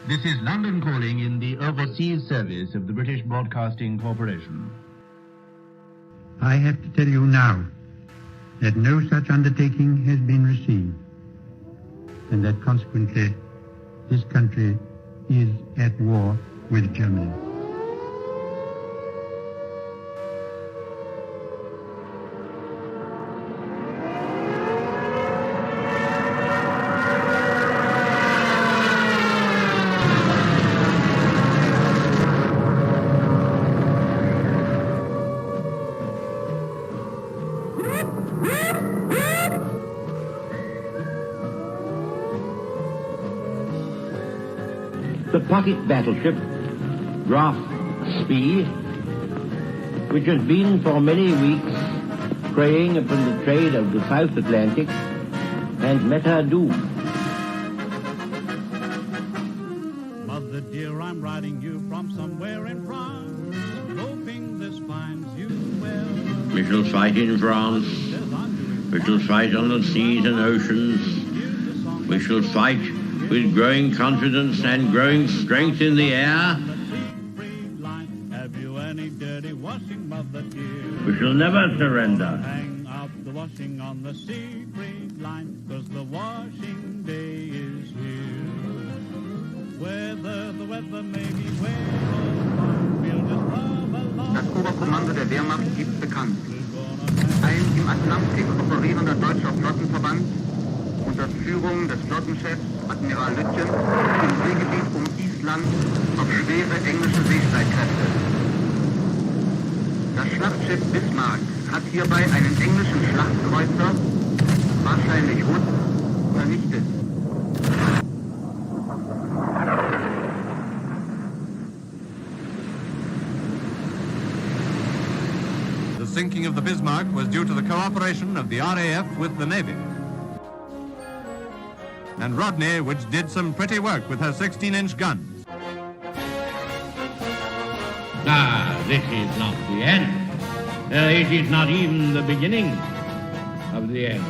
This is London calling in the Overseas Service of the British Broadcasting Corporation. I have to tell you now that no such undertaking has been received, and that consequently this country is at war with Germany. The pocket battleship, Graf Spee, which has been for many weeks preying upon the trade of the South Atlantic, and met her doom. Mother dear, I'm writing you from somewhere in France, hoping this finds you well. We shall fight in France. We shall fight on the seas and oceans. We shall fight with growing confidence and growing strength in the air. We shall never surrender. Hang up the washing on the Siegfried line, 'cause the washing day is here. Whether the weather may be where or fine, we'll just love along. Das Oberkommando der Wehrmacht gibt bekannt. Ein im Atlantik operierender deutscher Flottenverband unter Führung des Flottenchefs Admiral Lütjen im Seegebiet um Island auf schwere englische Seestreitkräfte. Das Schlachtschiff Bismarck hat hierbei einen englischen Schlachtkreuzer, wahrscheinlich Hood, vernichtet. The sinking of the Bismarck was due to the cooperation of the RAF with the Navy. And Rodney, which did some pretty work with her 16-inch guns. This is not the end. It is not even the beginning of the end.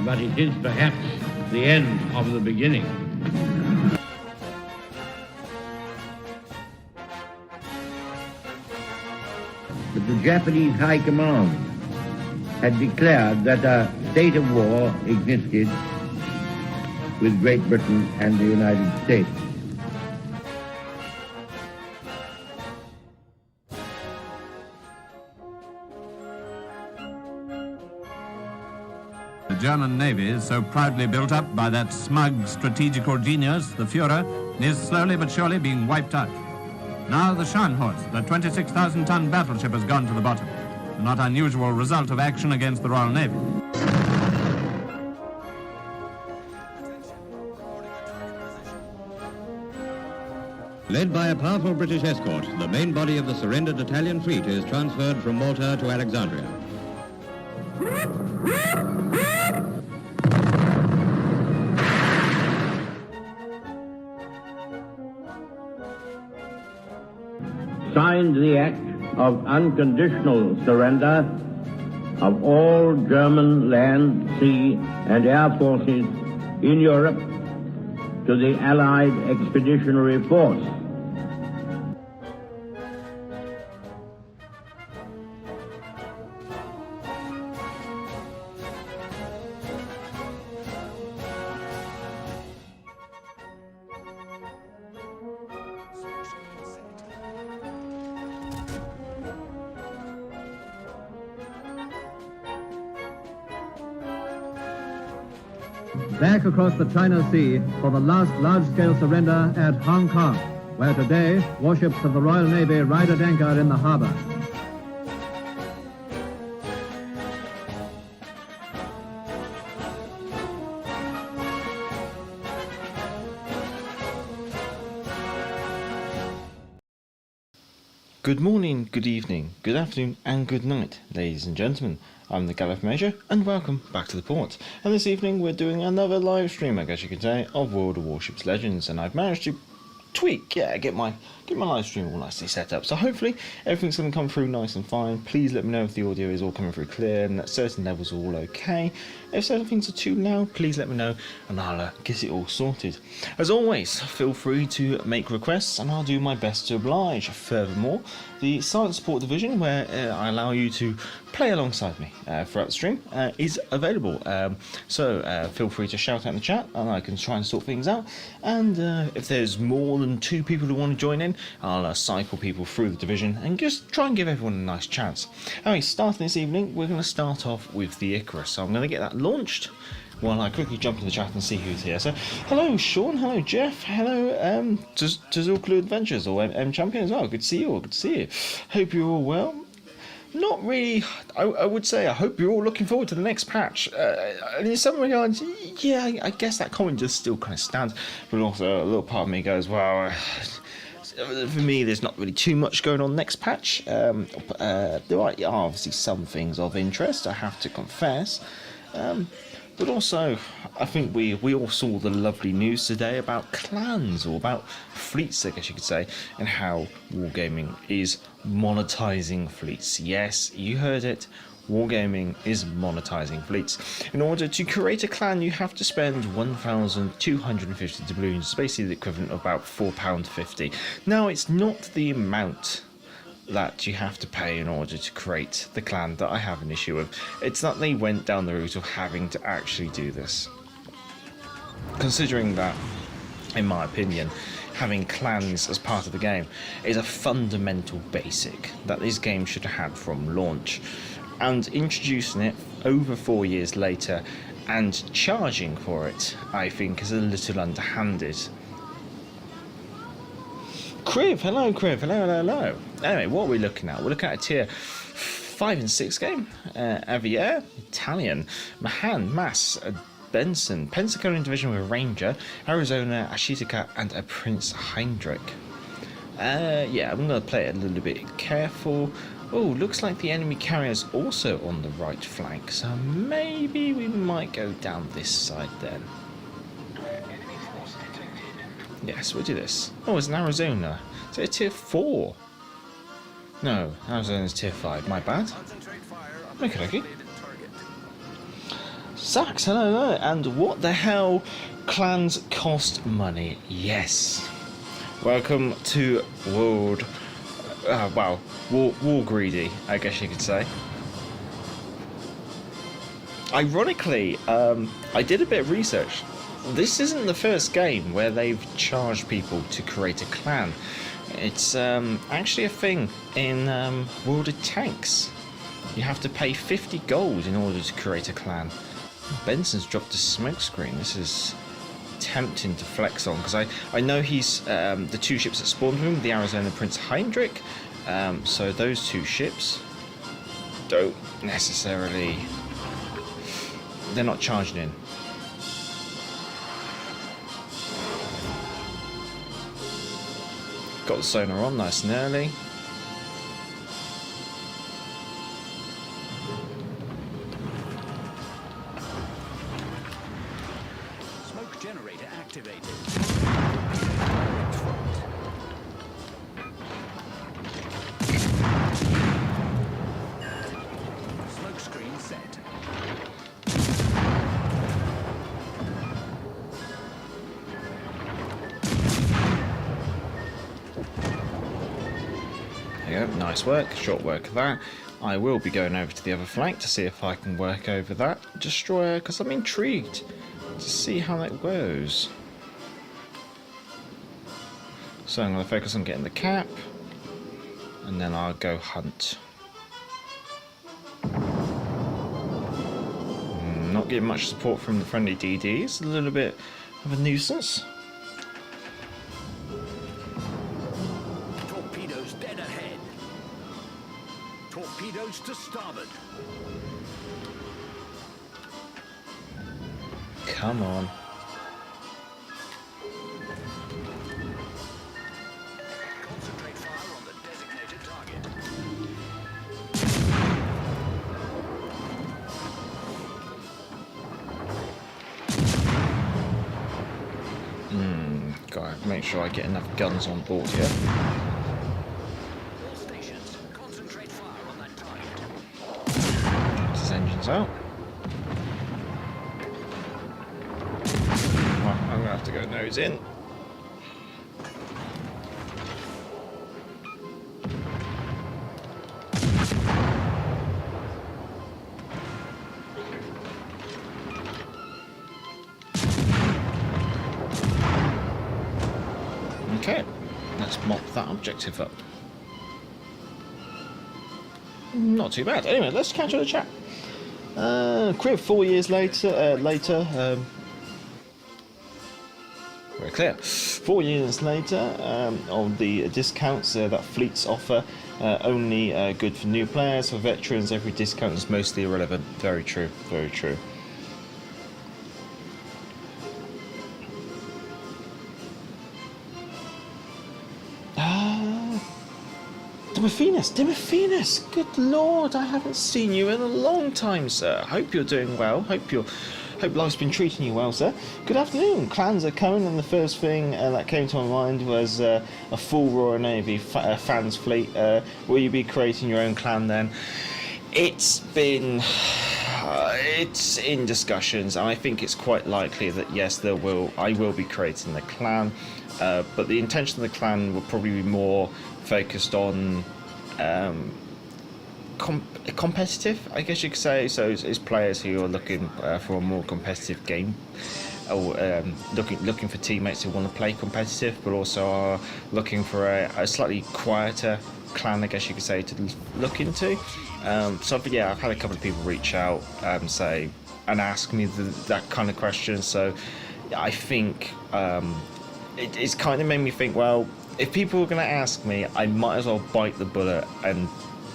But it is perhaps the end of the beginning. But the Japanese High Command had declared that a state of war existed with Great Britain and the United States. The German Navy, so proudly built up by that smug strategical genius, the Führer, is slowly but surely being wiped out. Now the Scharnhorst, the 26,000-ton battleship, has gone to the bottom, a not unusual result of action against the Royal Navy. Led by a powerful British escort, the main body of the surrendered Italian fleet is transferred from Malta to Alexandria. Signed the act of unconditional surrender of all German land, sea, and air forces in Europe to the Allied Expeditionary Force. Back across the China Sea for the last large-scale surrender at Hong Kong, where today warships of the Royal Navy ride at anchor in the harbor. Good morning, good evening, good afternoon and good night, ladies and gentlemen. I'm the Gallif Major and welcome back to the port. And this evening we're doing another live stream, I guess you could say, of World of Warships Legends, and I've managed to get my live stream all nicely set up. So hopefully everything's going to come through nice and fine. Please let me know if the audio is all coming through clear and that certain levels are all okay. If certain things are too loud, please let me know and I'll get it all sorted. As always, feel free to make requests and I'll do my best to oblige. Furthermore, the silent support division, where I allow you to play alongside me throughout the stream, is available. So feel free to shout out in the chat and I can try and sort things out. And if there's more than 2 people who want to join in, I'll cycle people through the division and just try and give everyone a nice chance. Anyway, starting this evening, we're going to start off with the Icarus. So I'm going to get that launched while I quickly jump in the chat and see who's here. So, hello Sean, hello Jeff, hello Tazulklu Adventures, or M Champion as well. Good to see you all, good to see you. Hope you're all well. Not really, I would say I hope you're all looking forward to the next patch. And in some regards, yeah, I guess that comment just still kind of stands. But also a little part of me goes, well, for me there's not really too much going on next patch. There are obviously some things of interest, I have to confess. But also, I think we all saw the lovely news today about clans, or about fleets, I guess you could say, and how Wargaming is monetizing fleets. Yes, you heard it. Wargaming is monetizing fleets. In order to create a clan, you have to spend 1,250 doubloons, basically the equivalent of about £4.50. Now, it's not the amount that you have to pay in order to create the clan that I have an issue with. It's that they went down the route of having to actually do this. Considering that, in my opinion, having clans as part of the game is a fundamental basic that this game should have had from launch. And introducing it over 4 years later and charging for it, I think, is a little underhanded. Criv, hello Criv, hello. Anyway, what are we looking at? We're looking at a tier 5 and 6 game. Avier, Italian, Mahan, Mass, Benson, Pensacola division with Ranger, Arizona, Ashitika, and a Prince Heinrich. Yeah, I'm going to play it a little bit careful. Oh, looks like the enemy carrier's also on the right flank, so maybe we might go down this side then. Yes, we'll do this. Oh, it's an Arizona. Is it a tier 4? No, Arizona's tier 5. My bad. Okay. Sax, hello. And what the hell? Clans cost money. Yes. Welcome to World... War Greedy, I guess you could say. Ironically, I did a bit of research. This isn't the first game where they've charged people to create a clan. It's actually a thing in World of Tanks. You have to pay 50 gold in order to create a clan. Benson's dropped a smoke screen. This is tempting to flex on, because I know he's the 2 ships that spawned with him, the Arizona Prince Heinrich. So those 2 ships don't necessarily... they're not charging in. Got the sonar on nice and early. Smoke generator activated. Smoke screen set. Nice work, short work of that. I will be going over to the other flank to see if I can work over that destroyer, because I'm intrigued to see how that goes. So I'm going to focus on getting the cap, and then I'll go hunt. Not getting much support from the friendly DDs, a little bit of a nuisance. Torpedoes to starboard. Come on. Concentrate fire on the designated target. Gotta make sure I get enough guns on board here. All stations, concentrate fire on that target. Get his engines out. goes in. Okay, let's mop that objective up. Not too bad. Anyway, let's catch up the chat. Crib 4 years later. Very clear. 4 years later, of the discounts that fleets offer, only good for new players. For veterans, every discount is mostly irrelevant. Very true. Very true. Dimophenus, good lord, I haven't seen you in a long time, sir. Hope you're doing well. Hope life's been treating you well, sir. Good afternoon. Clans are coming, and the first thing that came to my mind was a full Royal Navy fans fleet. Will you be creating your own clan then? It's been... it's in discussions, and I think it's quite likely that yes, I will be creating the clan, but the intention of the clan will probably be more focused on competitive, I guess you could say. So it's players who are looking for a more competitive game, or looking for teammates who want to play competitive, but also are looking for a slightly quieter clan, I guess you could say, to look into. So yeah, I've had a couple of people reach out and ask me that kind of question. So I think it's kind of made me think, well, if people are going to ask me, I might as well bite the bullet and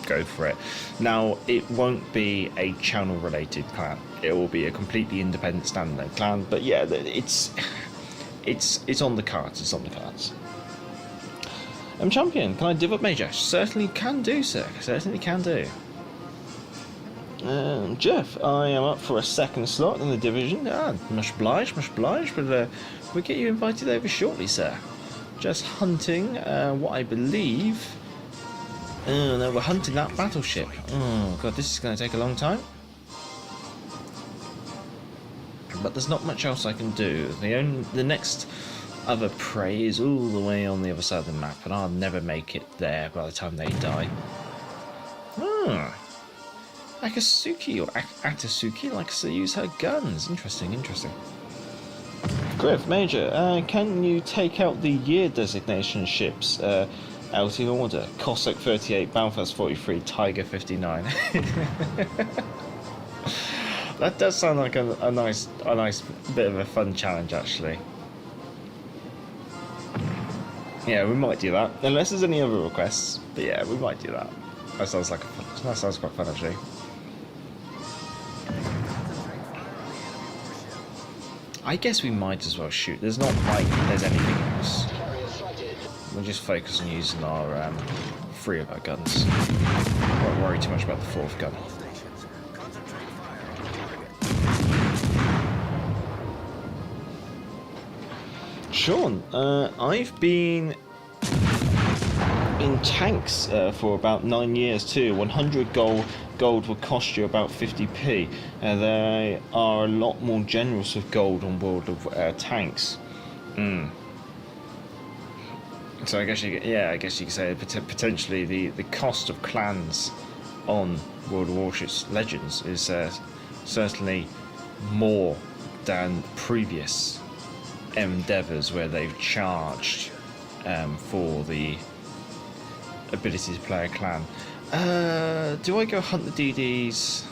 go for it. Now, it won't be a channel-related clan. It will be a completely independent standalone clan. But yeah, it's on the cards. It's on the cards. Champion, can I div up Major? Certainly can do, sir. Certainly can do. Jeff, I am up for a second slot in the division. Much obliged, but we'll get you invited over shortly, sir. Just hunting what I believe... no, we're hunting that battleship. Oh god, this is going to take a long time. But there's not much else I can do. The next other prey is all the way on the other side of the map, and I'll never make it there by the time they die. Akatsuki or Atasuki likes to use her guns. Interesting. Griff, Major, can you take out the year designation ships out in order? Cossack 38, Belfast 43, Tiger 59. That does sound like a nice bit of a fun challenge, actually. Yeah, we might do that, unless there's any other requests. But yeah, we might do that. That sounds quite fun, actually. I guess we might as well shoot. There's not like there's anything else. We'll just focus on using our 3 of our guns. Won't worry too much about the 4th gun. Sean, I've been in tanks for about 9 years too. 100 gold will cost you about 50p. They are a lot more generous with gold on World of Tanks. So I guess you could say potentially the cost of clans on World of Warships Legends is certainly more than previous endeavours where they've charged for the ability to play a clan. Do I go hunt the DDs?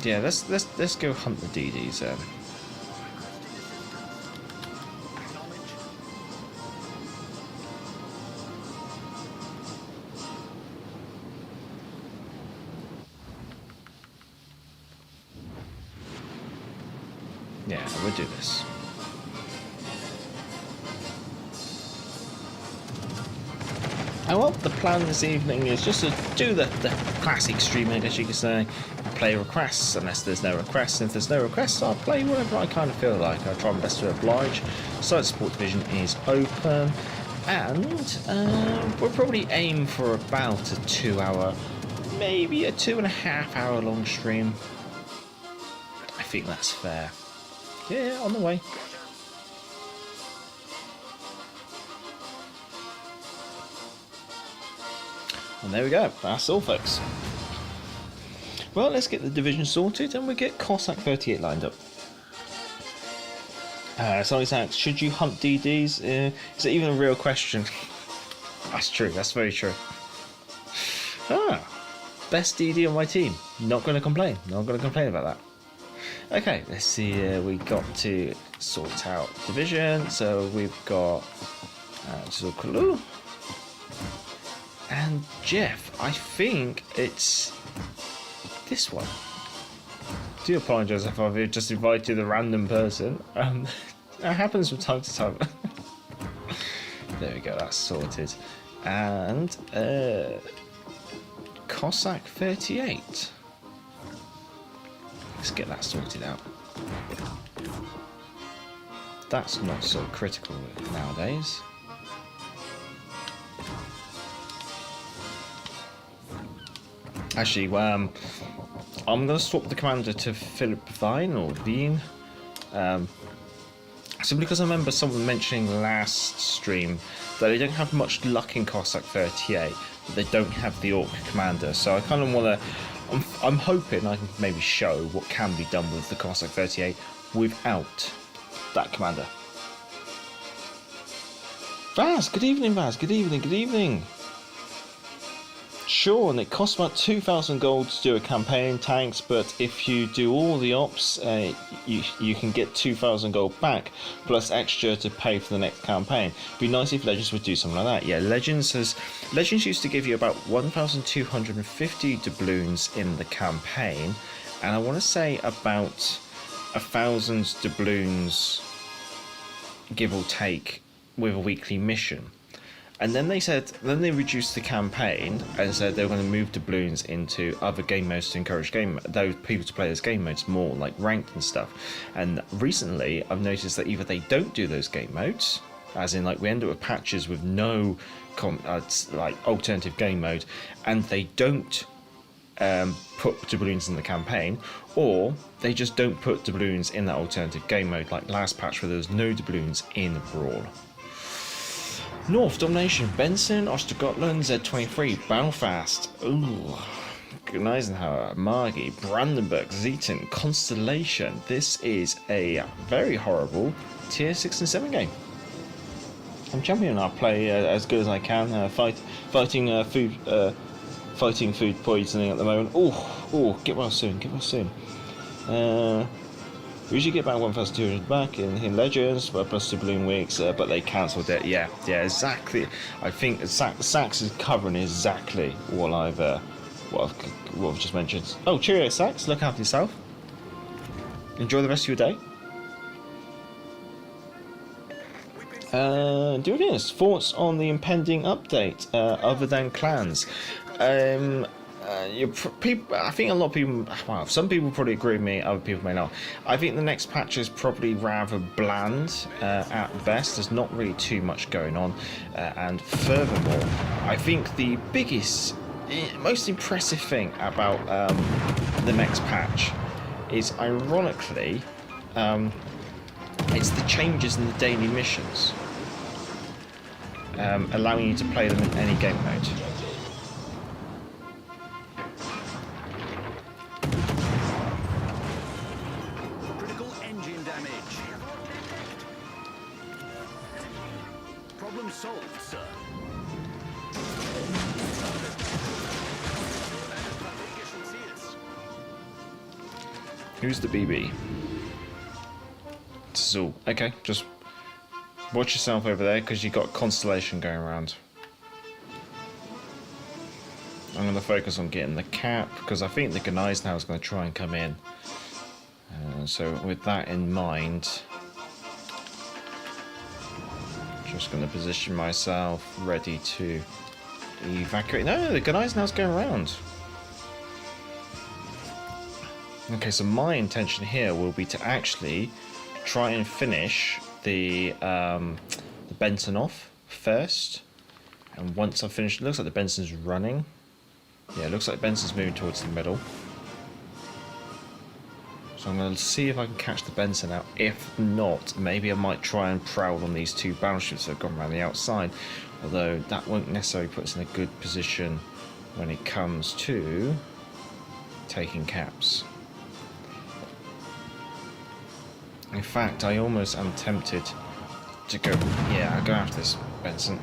Yeah, let's go hunt the DDs then. Yeah, we'll do this. And well, the plan this evening is just to do the classic stream, I guess you could say. Play requests, unless there's no requests. If there's no requests, I'll play whatever I kind of feel like. I'll try my best to oblige. Site support division is open. And we'll probably aim for about a 2 hour, maybe a 2.5 hour long stream. I think that's fair. Yeah, on the way. And there we go. That's all, folks. Well, let's get the division sorted and we get Cossack 38 lined up. Somebody's asked, should you hunt DDs? Is it even a real question? That's true, that's very true. Best DD on my team. Not going to complain. Not going to complain about that. Okay, let's see. We got to sort out division. So we've got Zukulu and Jeff. I think it's this one. I do apologise if I've just invited a random person. That happens from time to time. There we go, that's sorted. And Cossack 38. Let's get that sorted out. That's not so critical nowadays. Actually, I'm going to swap the commander to Philip Vine or Bean. Simply because I remember someone mentioning last stream that they don't have much luck in Cossack 38, but they don't have the Orc commander. So I kind of want to. I'm hoping I can maybe show what can be done with the Cossack 38 without that commander. Vaz, good evening, Vaz. Good evening, good evening. Sure, and it costs about 2,000 gold to do a campaign, tanks, but if you do all the ops, you can get 2,000 gold back, plus extra to pay for the next campaign. It'd be nice if Legends would do something like that. Yeah, Legends used to give you about 1,250 doubloons in the campaign, and I want to say about 1,000 doubloons, give or take, with a weekly mission. And then they reduced the campaign and said they were going to move doubloons into other game modes to encourage those people to play those game modes more, like ranked and stuff. And recently, I've noticed that either they don't do those game modes, as in like we end up with patches with no like alternative game mode, and they don't put doubloons in the campaign, or they just don't put doubloons in that alternative game mode, like last patch where there was no doubloons in Brawl. North Domination, Benson, Ostergotland, Z23, Belfast, Eisenhower, Margie, Brandenburg, Zeaton, Constellation. This is a very horrible tier 6 and 7 game. I'm champion. I play as good as I can, fighting food poisoning at the moment. Get well soon, get well soon. We usually get about 1,200 back in Legends, plus 2 balloon weeks, but they cancelled it. Yeah, exactly. I think Sax is covering exactly what I've just mentioned. Oh, cheerio, Sax. Look after yourself. Enjoy the rest of your day. Do this. Thoughts on the impending update, other than clans? I think a lot of people, well, some people probably agree with me, other people may not. I think the next patch is probably rather bland at best. There's not really too much going on, and furthermore, I think the biggest, most impressive thing about the next patch is, ironically, it's the changes in the daily missions, allowing you to play them in any game mode. Solved, sir. Who's the BB? Zul. Okay, just watch yourself over there because you got Constellation going around. I'm going to focus on getting the cap because I think the Gneiss now is going to try and come in. So with that in mind, just going to position myself ready to evacuate. No, the Gneiss now's going around. Okay, so my intention here will be to actually try and finish the Benson off first. And once I've finished, it looks like the Benson's running. Yeah, it looks like Benson's moving towards the middle. So So I'm going to see if I can catch the Benson out. If not, maybe I might try and prowl on these two battleships that have gone around the outside. Although that won't necessarily put us in a good position when it comes to taking caps. In fact, I almost am tempted to go... Yeah, I'll go after this Benson.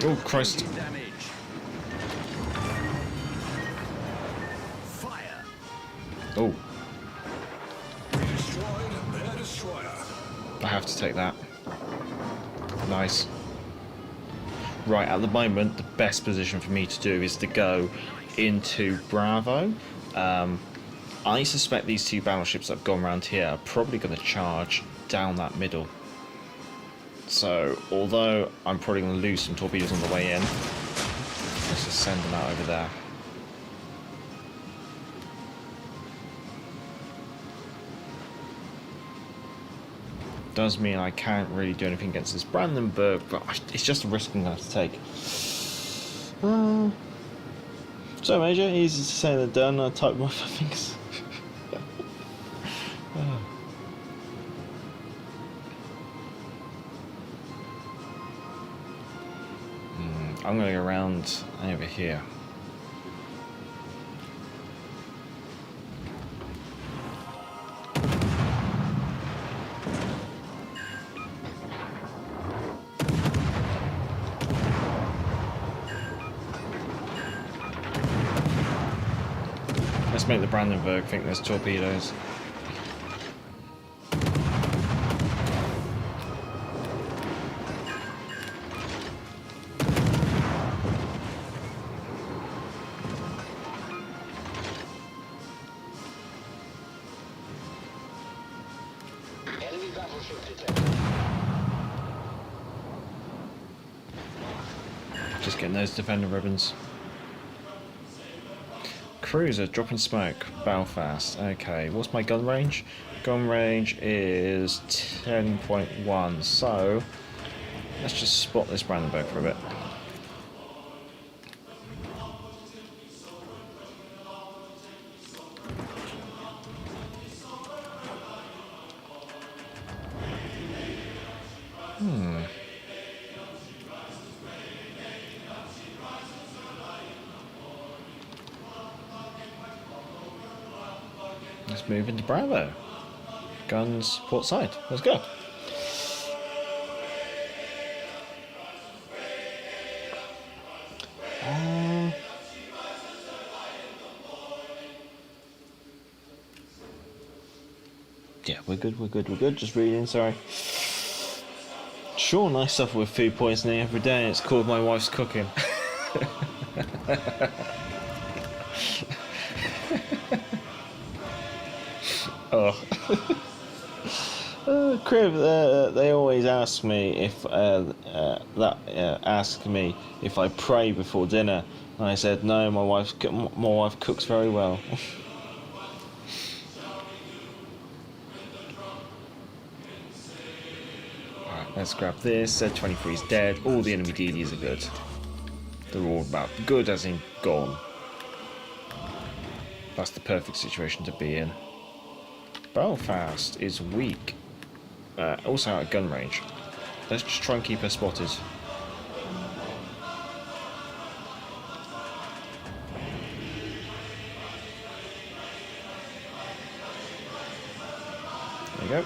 Oh, Christ. Fire. Oh. Destroyed their destroyer. I have to take that. Nice. Right, at the moment, the best position for me to do is to go into Bravo. I suspect these two battleships that have gone around here are probably going to charge down that middle. So, although I'm probably going to lose some torpedoes on the way in, let's just send them out over there. Does mean I can't really do anything against this Brandenburg, but it's just a risk I'm going to have to take. So, Major, easy to say than done. I typed my fingers. I'm going to go around over here. Let's make the Brandenburg think there's torpedoes. Enemy battleship detected. Just getting those defender ribbons. Cruiser dropping smoke. Belfast. Okay, what's my gun range? Gun range is 10.1. So let's just spot this Brandenburg for a bit. Let's move into Bravo. Guns port side. Let's go. Yeah, we're good. Just reading, sorry. Sure, I suffer with food poisoning every day. It's called my wife's cooking. Oh. Crib, they always ask me if ask me if I pray before dinner, and I said no. My wife cooks very well. Alright, let's grab this. Z-23 is dead. All the enemy DDs are good. They're all about good, as in gone. That's the perfect situation to be in. Belfast is weak. Also out of gun range. Let's just try and keep her spotted. There you go.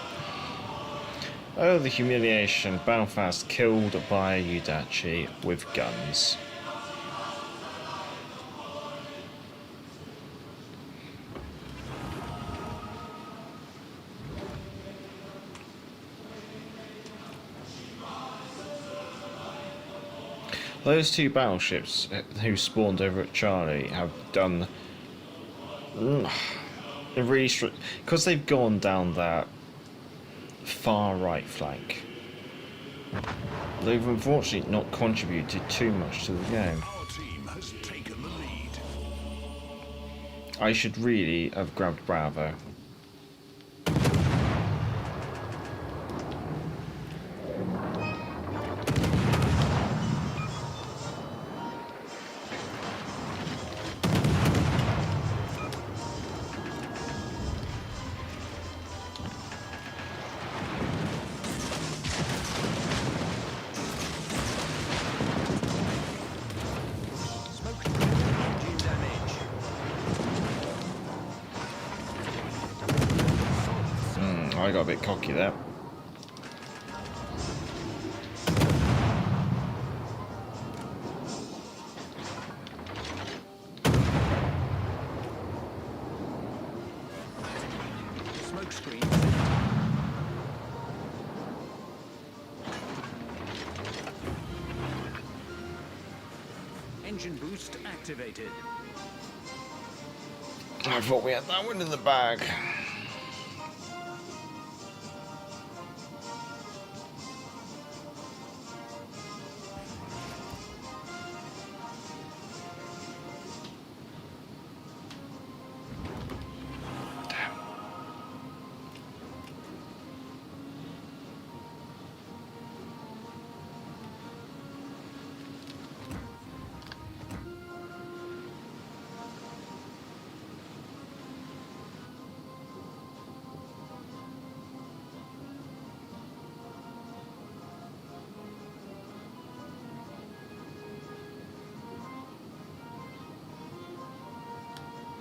Oh, the humiliation. Belfast killed by a Udachi with guns. Those two battleships who spawned over at Charlie have done really because they've gone down that far right flank. They've unfortunately not contributed too much to the game. Our team has taken the lead. I should really have grabbed Bravo. I got a bit cocky there. Smoke screen. Engine boost activated. I thought we had that one in the bag.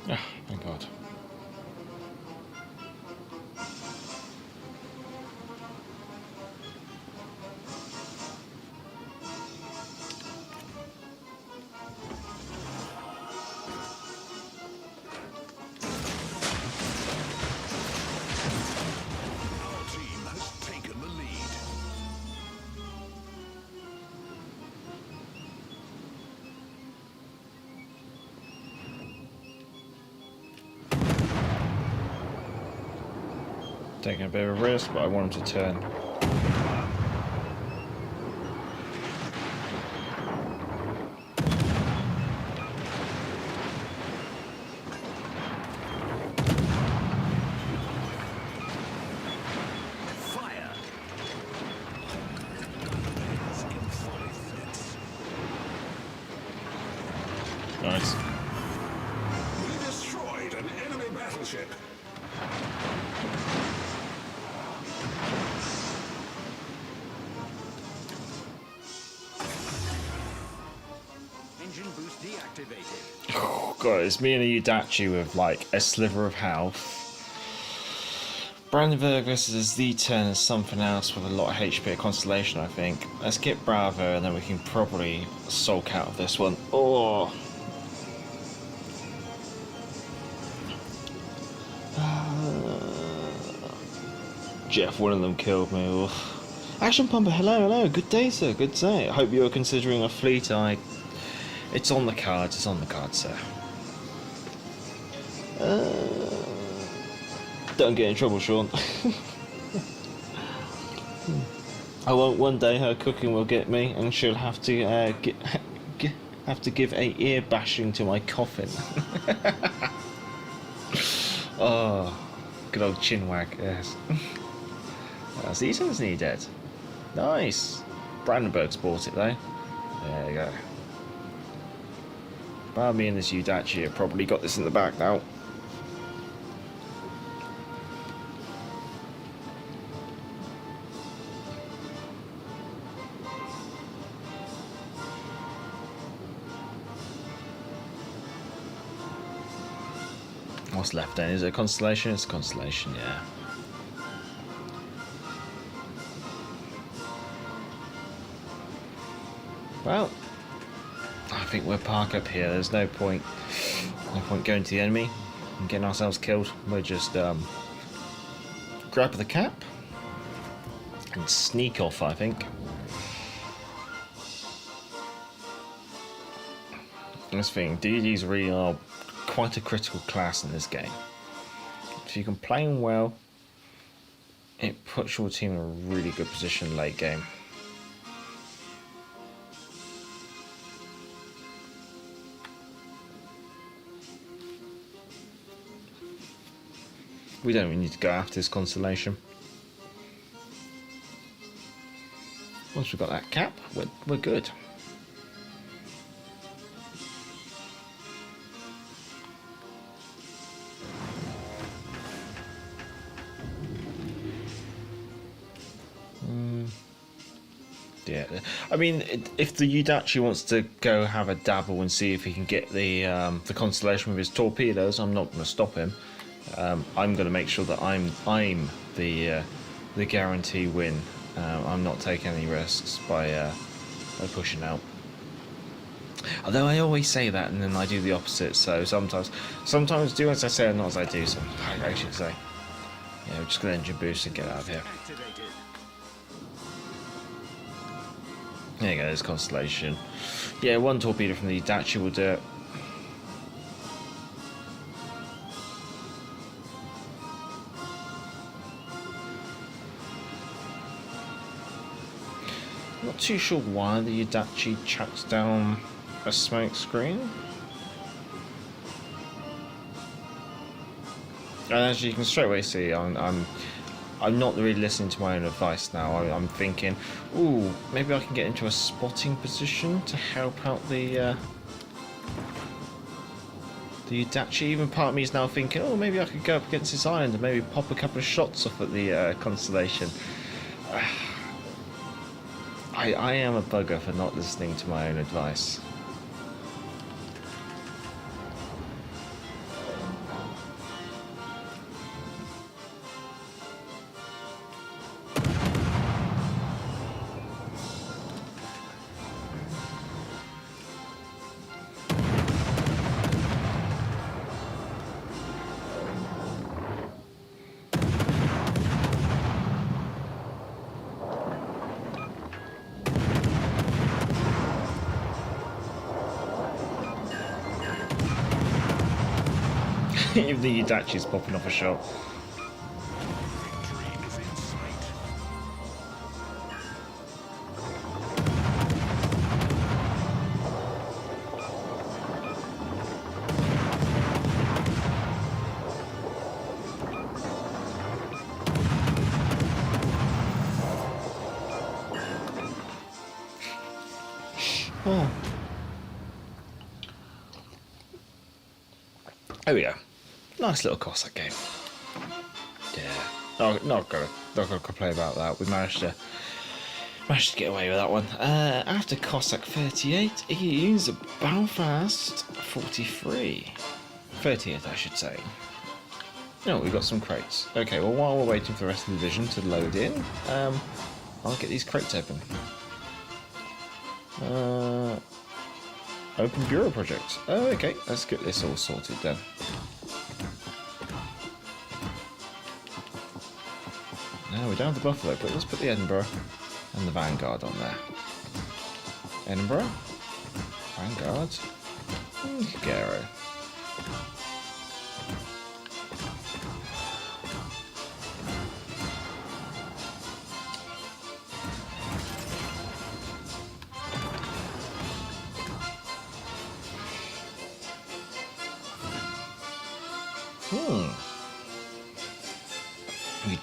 Oh, thank God. Our team has taken the lead. Taking a bit of a risk, but I want him to turn. Fire. It's in 5 minutes. Nice. We destroyed an enemy battleship. Engine boost deactivated. Oh God, it's me and a Udachi with like a sliver of health. Brandenburg versus the turn is something else with a lot of HP at Constellation, I think. Let's get Bravo and then we can probably sulk out of this one. Oh. Jeff, one of them killed me. Oof. Action Pumper, hello. Good day, sir. Good day. I hope you're considering a fleet. It's on the cards. It's on the cards, sir. Don't get in trouble, Sean. I won't. One day her cooking will get me, and she'll have to have to give a ear bashing to my coffin. Oh, good old chinwag. Yes. Season's nearly dead. Nice. Brandenburg's bought it though. There you go. But me and this Udachi have probably got this in the back now. What's left then? Is it a Constellation? It's a Constellation, yeah. Well, I think we'll park up here. There's no point going to the enemy and getting ourselves killed. We'll just grab the cap and sneak off, I think. This thing, DDs really are quite a critical class in this game. If you can play them well, it puts your team in a really good position late game. We don't even need to go after this Constellation. Once we've got that cap, we're good. Yeah, I mean, if the Udachi wants to go have a dabble and see if he can get the Constellation with his torpedoes, I'm not going to stop him. I'm going to make sure that I'm the guarantee win. I'm not taking any risks by pushing out. Although I always say that and then I do the opposite. So sometimes do as I say and not as I do. So I should say, yeah, we're just gonna engine boost and get out of here. There you go. There's Constellation. Yeah, one torpedo from the Dachi will do it. Not too sure why the Dachi chucks down a smoke screen. And as you can straight away see, I'm not really listening to my own advice now. I'm thinking, ooh, maybe I can get into a spotting position to help out the Dachi. Even part of me is now thinking, oh, maybe I could go up against this island and maybe pop a couple of shots off at the Constellation. I am a bugger for not listening to my own advice. Even the Dachi's popping off a shot. Oh. There we go. Nice little Cossack game. Yeah. Not gonna complain about that. We managed to get away with that one. After Cossack 38, he is Belfast 43. 30th, I should say. No, we've got some crates. Okay, well, while we're waiting for the rest of the division to load in, I'll get these crates open. Open Bureau project. Oh, okay. Let's get this all sorted then. No, we don't have the Buffalo, but let's put the Edinburgh and the Vanguard on there. Edinburgh, Vanguard, and Higuero.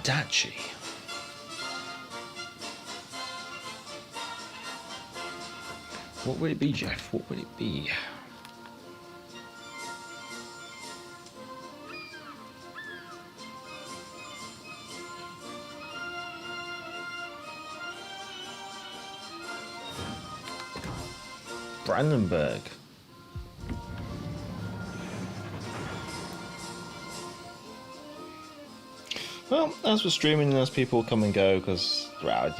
Dachi. What would it be, Jeff? What would it be? Brandenburg. Well, as we're streaming, as people come and go, because well,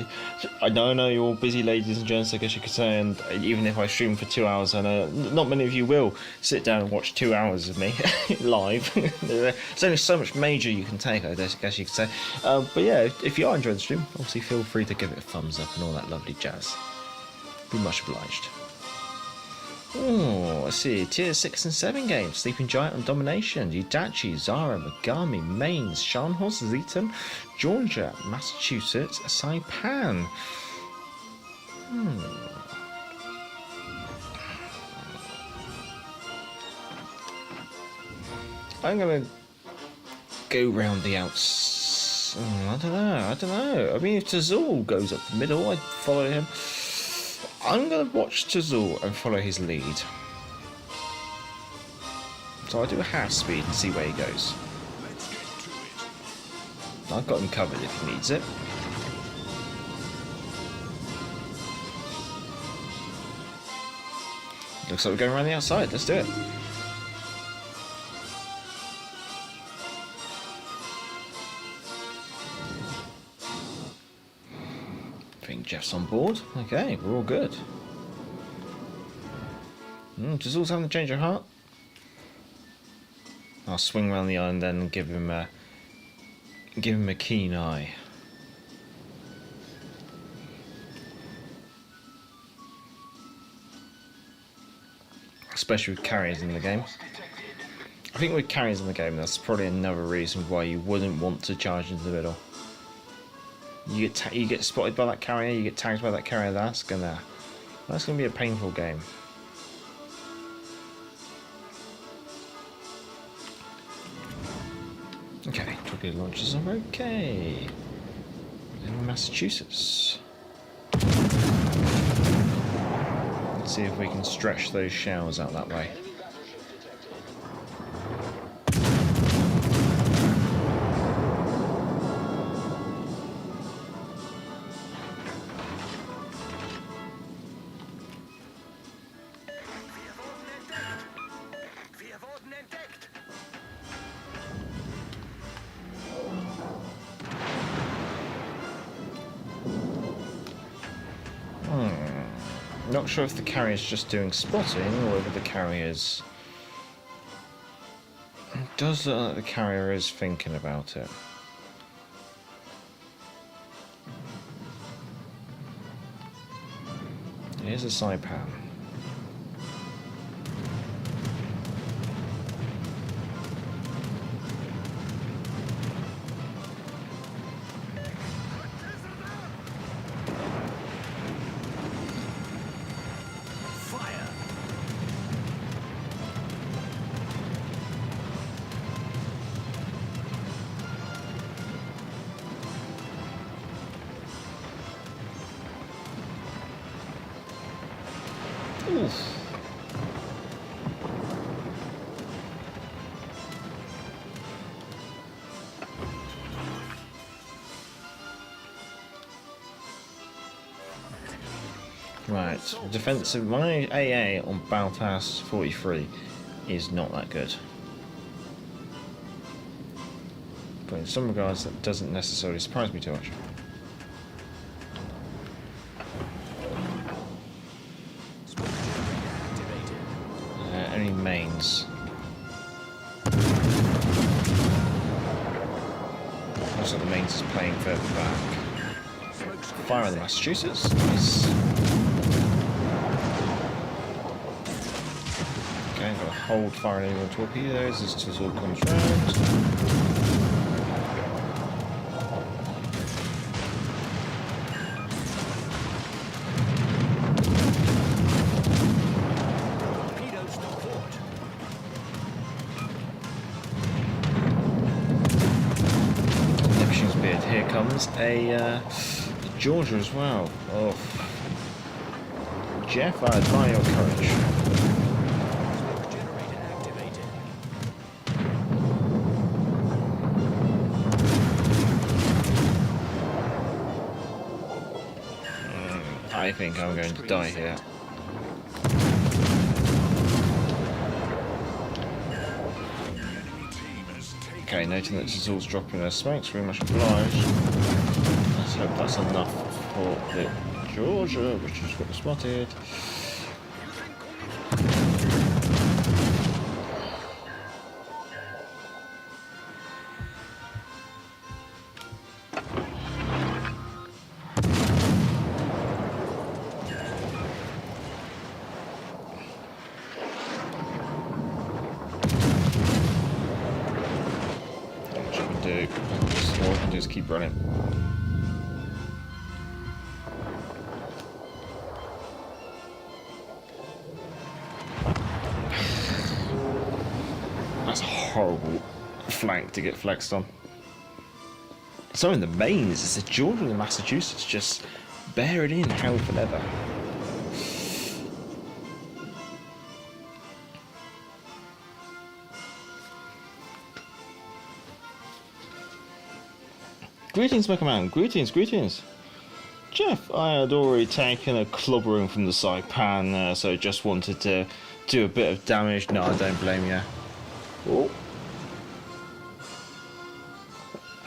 I know you're all busy, ladies and gents, I guess you could say, and even if I stream for 2 hours, I know not many of you will sit down and watch 2 hours of me live. There's only so much major you can take, I guess you could say. But yeah, if you are enjoying the stream, obviously feel free to give it a thumbs up and all that lovely jazz. Be much obliged. Oh, I see. Tier 6 and 7 games. Sleeping Giant on Domination. Udachi, Zara, Megami, Mainz, Scharnhorst, Zeton, Georgia, Massachusetts, Saipan. I'm going to go round the outs. I don't know. I mean, if Tazul goes up the middle, I'd follow him. I'm going to watch Tazul and follow his lead. So I'll do a half speed and see where he goes. I've got him covered if he needs it. Looks like we're going around the outside. Let's do it. think Jeff's on board. Okay, we're all good. Does also having a change of heart? I'll swing around the island then and give him a keen eye. Especially with carriers in the game. I think with carriers in the game, that's probably another reason why you wouldn't want to charge into the middle. You get spotted by that carrier, you get tagged by that carrier. That's gonna be a painful game. Okay, torpedo launchers are okay. In Massachusetts. Let's see if we can stretch those shells out that way. Not sure if the carrier's just doing spotting or whether the carrier's... It does look like the carrier is thinking about it. Here's a saipan. Right, defensive. My AA on Belfast 43 is not that good. But in some regards, that doesn't necessarily surprise me too much. Any mains? Looks like the mains is playing further back. Fire on the Massachusetts. Nice. Okay, I'm going to hold fire on any more torpedoes as Tazor comes round. A Georgia as well. Oh, Jeff, I admire your courage. I think I'm going to die here. Okay, noting that Zazul's dropping their smokes, very much obliged. Let's hope that's enough for the Georgia, which has got spotted. Just keep running. That's a horrible flank to get flexed on. So in the mains, it's a Georgia and Massachusetts just bear it in hell for leather. Greetings, Meckerman. Greetings, greetings. Jeff, I had already taken a clobbering from the saipan, so just wanted to do a bit of damage. No, I don't blame you. Oh.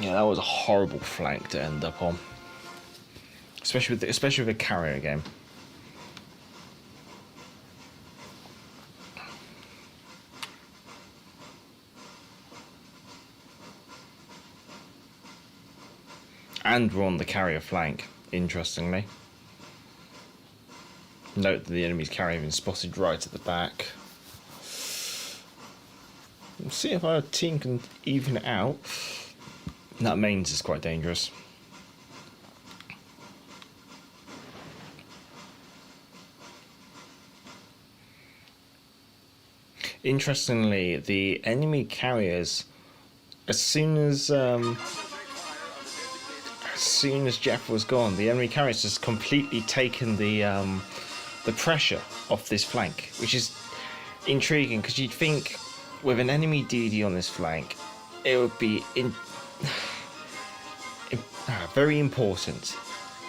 Yeah, that was a horrible flank to end up on. especially with a carrier game. And we're on the carrier flank, interestingly. Note that the enemy's carrier has been spotted right at the back. We'll see if our team can even it out. That mains is quite dangerous. Interestingly, the enemy carriers, as soon as Jeff was gone, the enemy carriers just completely taken the pressure off this flank, which is intriguing because you'd think with an enemy DD on this flank, it would be very important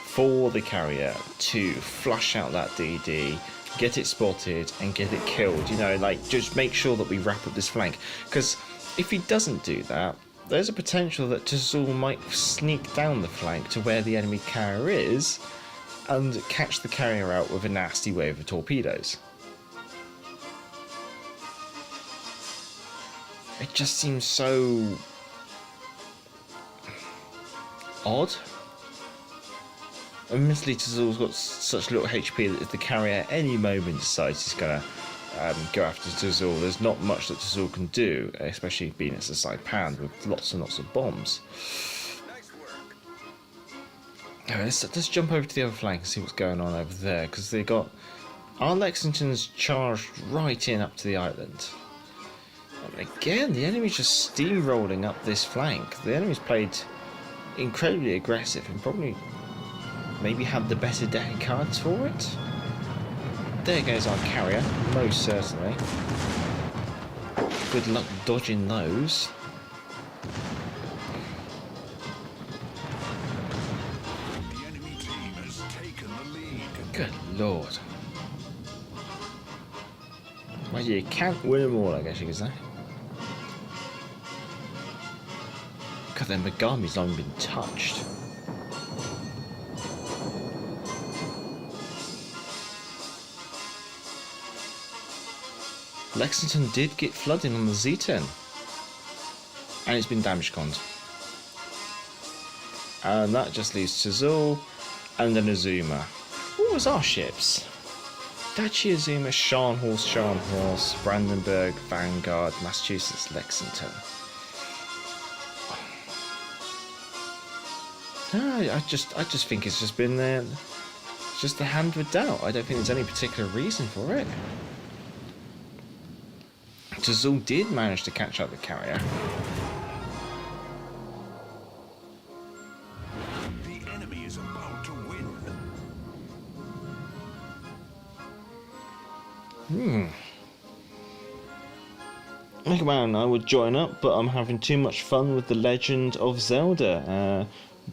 for the carrier to flush out that DD, get it spotted and get it killed, you know, like just make sure that we wrap up this flank, because if he doesn't do that, there's a potential that Tazul might sneak down the flank to where the enemy carrier is and catch the carrier out with a nasty wave of torpedoes. It just seems so odd. Admittedly, Tazul's got such little HP that if the carrier at any moment decides he's going to go after Tazul, there's not much that Tazul can do, especially being as a side pan with lots and lots of bombs. Anyway, let's jump over to the other flank and see what's going on over there, because they got our Lexingtons charged right in up to the island. And again, the enemy's just steamrolling up this flank. The enemy's played incredibly aggressive and probably maybe had the better deck of cards for it. There goes our carrier, most certainly. Good luck dodging those. The enemy team has taken the lead. Good lord. Well, you can't win them all, I guess you could say. God, then Megami's not even been touched. Lexington did get flooding on the Z10, and it's been damage conned. And that just leaves Tazul and then Azuma. What was our ships? Dachi, Azuma, Scharnhorst, Brandenburg, Vanguard, Massachusetts, Lexington. I just think it's just been there. It's just the hand with doubt. I don't think there's any particular reason for it. Tazul did manage to catch up the carrier. The enemy is about to win. Mega Man, I would join up, but I'm having too much fun with The Legend of Zelda,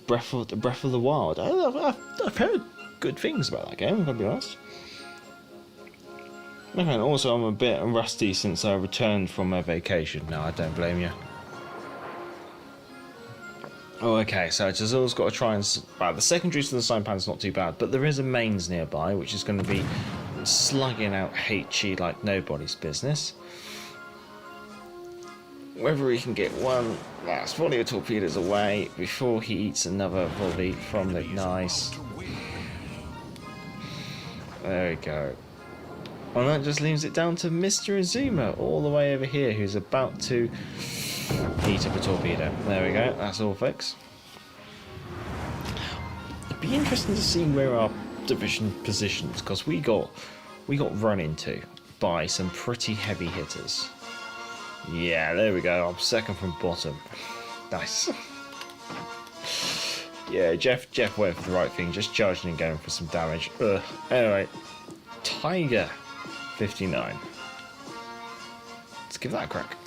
Breath of the Wild. I've heard good things about that game, if I'll be honest. Okay, and also I'm a bit rusty since I returned from my vacation. No, I don't blame you. Oh, okay, so Tazul's got to try and... Well, the secondaries to the side pan's not too bad, but there is a mains nearby, which is going to be slugging out HE like nobody's business. Whether he can get one last volley of torpedoes away before he eats another volley from the... Nice. There we go. And that just leaves it down to Mr. Azuma, all the way over here, who's about to eat up a torpedo. There we go, that's all folks. It'd be interesting to see where our division positions, because we got run into by some pretty heavy hitters. Yeah, there we go, I'm second from bottom. Nice. Yeah, Jeff went for the right thing, just charging and going for some damage. Ugh. Anyway, Tiger 59. Let's give that a crack.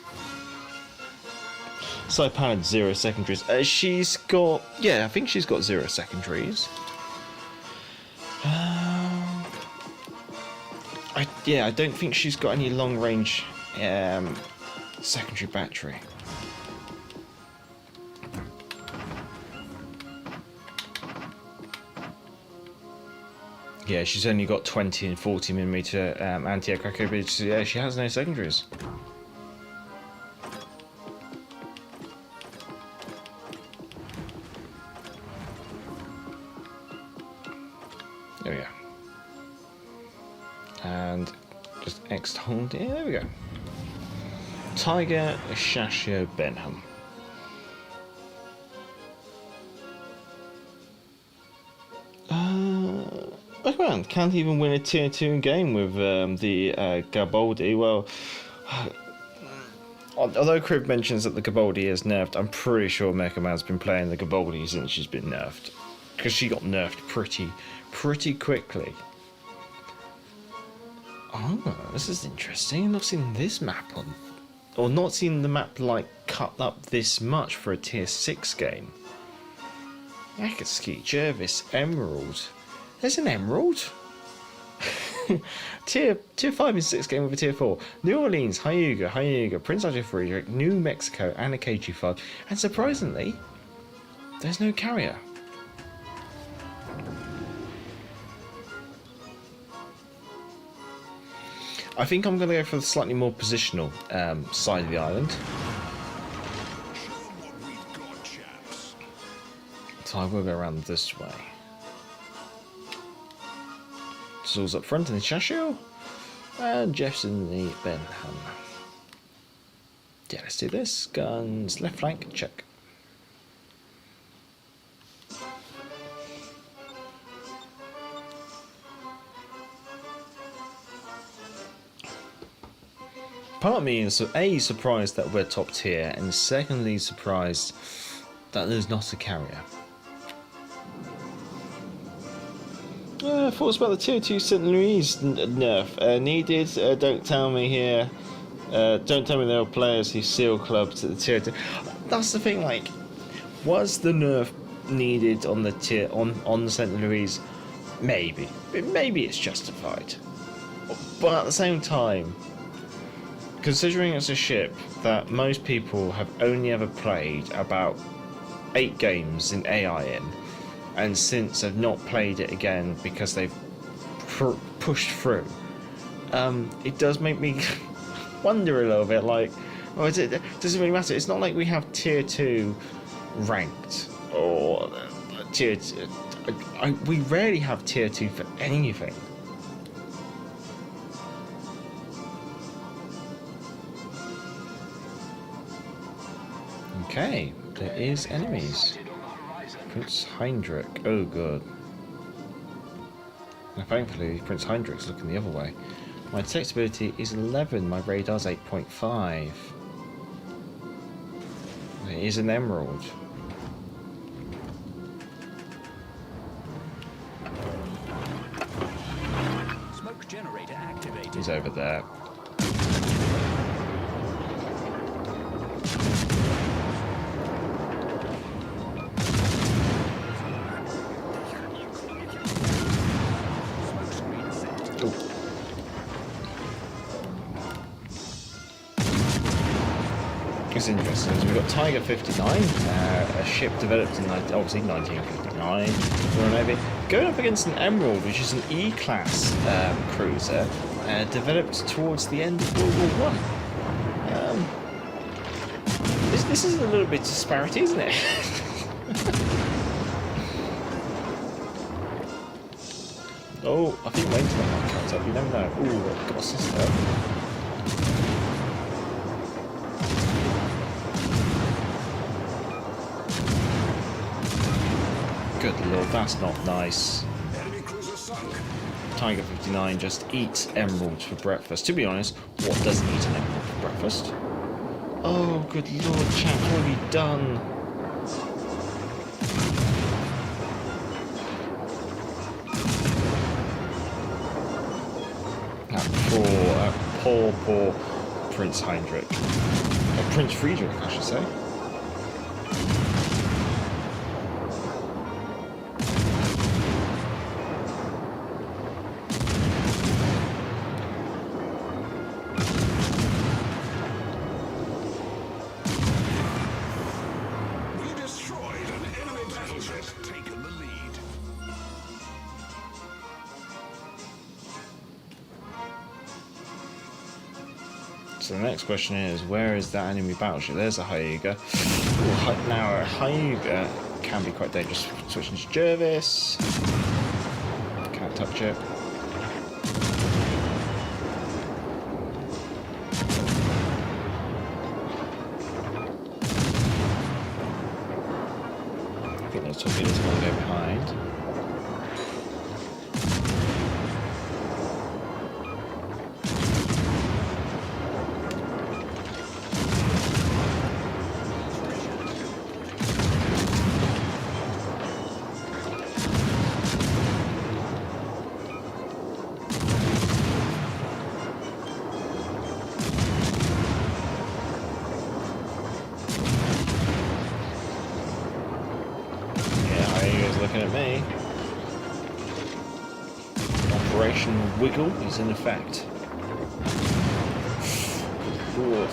Saipan had 0 secondaries. She's got... Yeah, I think she's got 0 secondaries. I don't think she's got any long range secondary battery. Yeah, she's only got 20 and 40mm anti-aircraft capabilities. Yeah, she has no secondaries. There we go. And just X hold. Yeah, there we go. Tiger Shashio Benham. Look around, can't even win a tier 2 game with the Garibaldi. Well, although Crib mentions that the Garibaldi is nerfed, I'm pretty sure Mecha Man's been playing the Garibaldi since she's been nerfed. Because she got nerfed pretty quickly. Oh, this is interesting. I've not seen this map on... Or not seen the map, like, cut up this much for a tier 6 game. Akatsuki, Jervis, Emerald. There's an Emerald. tier 5 and 6 game with a tier 4. New Orleans, Hyuga, Prince Arthur Friedrich, New Mexico, and a KG5. And surprisingly, there's no carrier. I think I'm going to go for the slightly more positional side of the island. So I will go around this way. Saul's up front in the Shashio, and Jeff's in the Benham. Yeah, let's do this. Guns, left flank, check. Part of me is A, surprised that we're top tier, and secondly surprised that there's not a carrier. Thoughts about the tier 2 St. Louis nerf. Needed, don't tell me here. Don't tell me there are players who seal clubs at the tier 2. That's the thing, like, was the nerf needed on the tier on the St. Louis? Maybe. Maybe it's justified. But at the same time, considering it's a ship that most people have only ever played about 8 games in AI in, and since have not played it again because they've pushed through, it does make me wonder a little bit, like, oh, does it really matter? It's not like we have tier 2 ranked, or tier 2. We rarely have tier 2 for anything. Okay, there is enemies. Prince Heinrich. Oh god. Now, thankfully, Prince Heinrich's looking the other way. My detectability is 11. My radar's 8.5. There is an emerald. Smoke generator activated. He's over there. It's interesting. So we've got Tiger 59, a ship developed in obviously 1959, Royal Navy, going up against an Emerald, which is an E-class cruiser, developed towards the end of World War One. This is a little bit disparity, isn't it? Oh, I think Wayne's got my cards up. You never know. Ooh, I've got a sister. Good lord, that's not nice. Tiger 59 just eats emeralds for breakfast. To be honest, what doesn't eat an emerald for breakfast? Oh, good lord, chat, what have you done? That poor Prince Heinrich. Or Prince Friedrich, I should say. So the next question is, where is that enemy battleship? There's a Hyuga. Now a Hyuga can be quite dangerous. Switching to Jervis. Can't touch it. I think those torpedoes are going to go behind. Looking at me. Operation Wiggle is in effect. Good.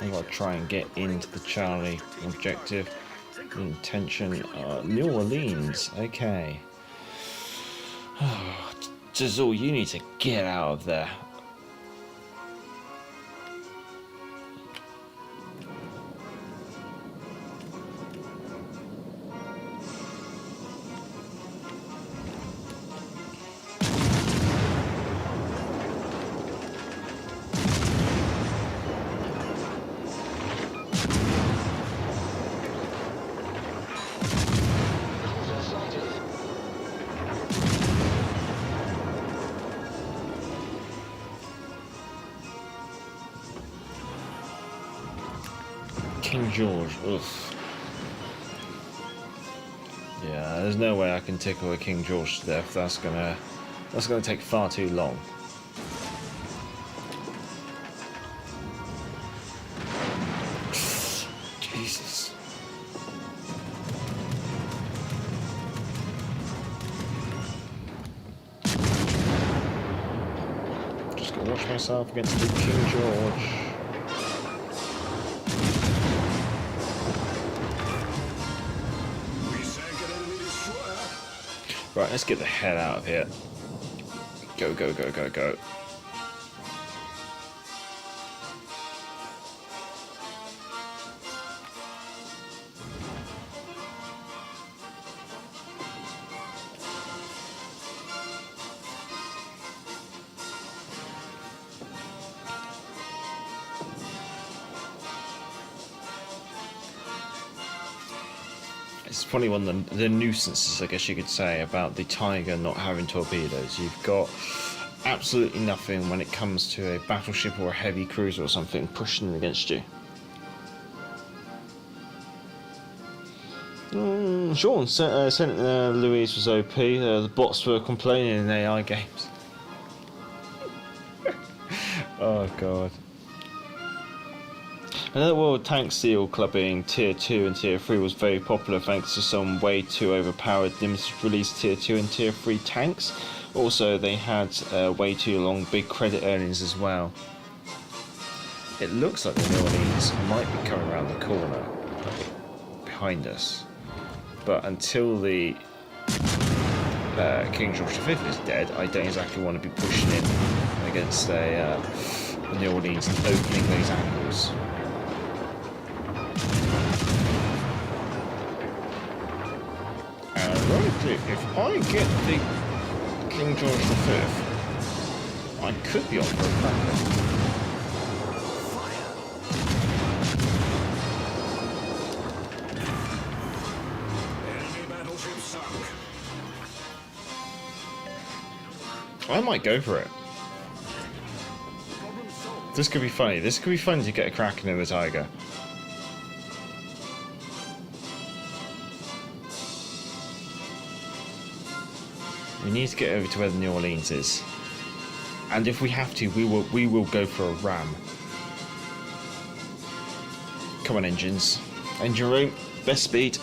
I've got to try and get into the Charlie objective. Intention, New Orleans, okay. Jazul, you need to get out of there. King George, oof. Yeah, there's no way I can tickle a King George to death. That's gonna take far too long. Jesus. Just gotta watch myself against the King George. Right, let's get the hell out of here. Go, go, go, go, go. It's probably one of the nuisances, I guess you could say, about the Tiger not having torpedoes. You've got absolutely nothing when it comes to a battleship or a heavy cruiser or something pushing against you. Sean, St. Louis was OP. The bots were complaining in AI games. Oh god. Another World Tank Seal clubbing Tier 2 and Tier 3 was very popular thanks to some way too overpowered limited release Tier 2 and Tier 3 tanks. Also, they had way too long big credit earnings as well. It looks like the New Orleans might be coming around the corner behind us. But until the King George V is dead, I don't exactly want to be pushing in against the New Orleans and opening those angles. Ironically, if I get the King George V, I could be on for a cracker. I might go for it. This could be funny. This could be fun to get a Kraken in the Tiger. We need to get over to where the New Orleans is, and if we have to, we will go for a ram. Come on, engines. Engine room, best speed.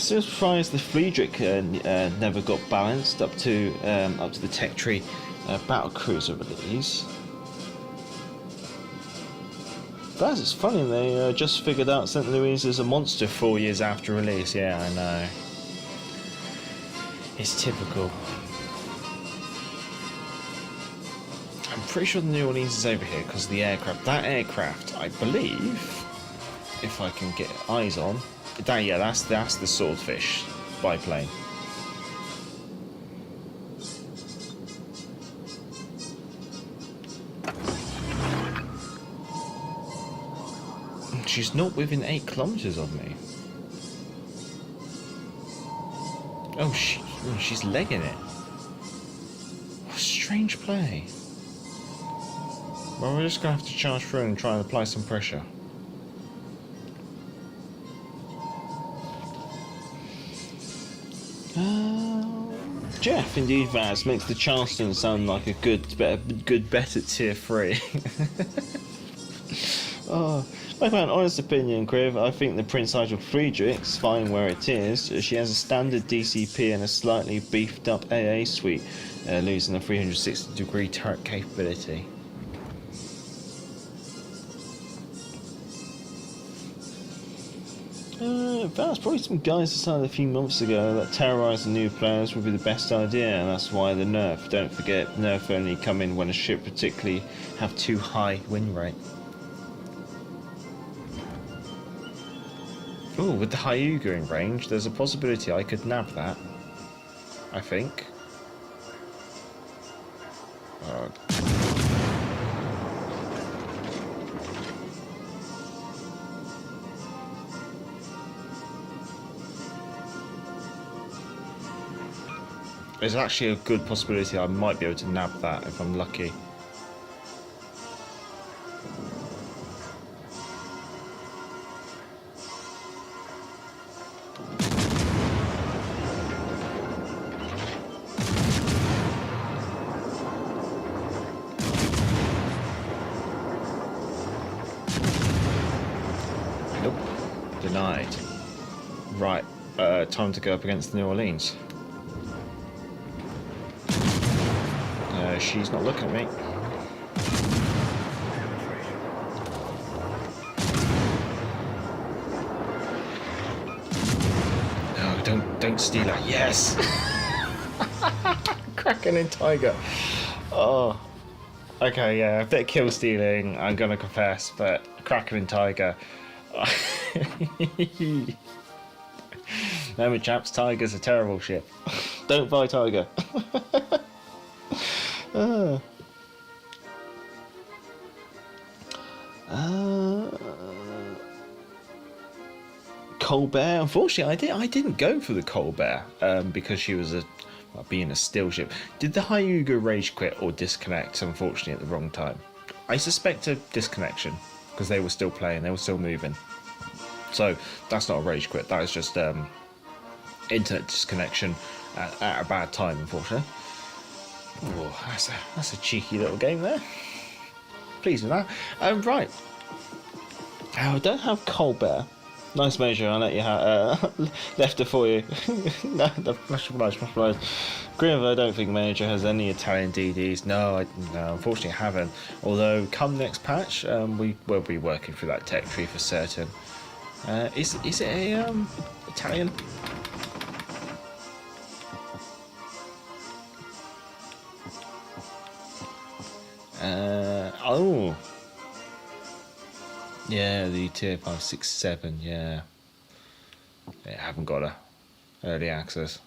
still surprised the Friedrich never got balanced up to the tech tree battle cruiser release. But it's funny, they just figured out St. Louis is a monster 4 years after release. Yeah, I know. It's typical. I'm pretty sure the New Orleans is over here because the aircraft. That aircraft, I believe, if I can get eyes on, that's the Swordfish biplane. She's not within 8 kilometers of me. Oh, she's legging it. Strange play. Well, we're just gonna have to charge through and try and apply some pressure. Jeff, indeed, Vaz makes the Charleston sound like a better tier 3. Oh, my honest opinion, Criv, I think the Prince Nigel Friedrich's fine where it is. She has a standard DCP and a slightly beefed up AA suite, losing the 360-degree turret capability. That's probably some guys decided a few months ago that terrorising new players would be the best idea, and that's why the nerf. Don't forget, nerf only come in when a ship particularly have too high win rate. Oh, with the Hyuga in range, there's a possibility I could nab that. I think. There's actually a good possibility I might be able to nab that if I'm lucky. Nope. Denied. Right. Time to go up against New Orleans. She's not looking at me. No, don't steal her. Yes! Kraken and Tiger. Oh. Okay, yeah, a bit of kill stealing, I'm gonna confess, but Kraken and Tiger. No, my chaps, Tiger's a terrible ship. Don't buy Tiger. Colbert. Unfortunately, I didn't go for the Colbert because she was being a still ship. Did the Hyuga rage quit or disconnect? Unfortunately, at the wrong time. I suspect a disconnection because they were still playing, they were still moving. So that's not a rage quit. That is just internet disconnection at a bad time, unfortunately. Oh, that's a cheeky little game there. Pleased with that. Right. Oh, I don't have Colbert. Nice measure. I'll let you have left it for you. No, much obliged. Grim, I don't think Manager has any Italian DDs. No, unfortunately I haven't. Although come next patch, we will be working through that tech tree for certain. Is it a Italian? Oh. Yeah, the tier 5, 6, 7, yeah. I haven't got a early access.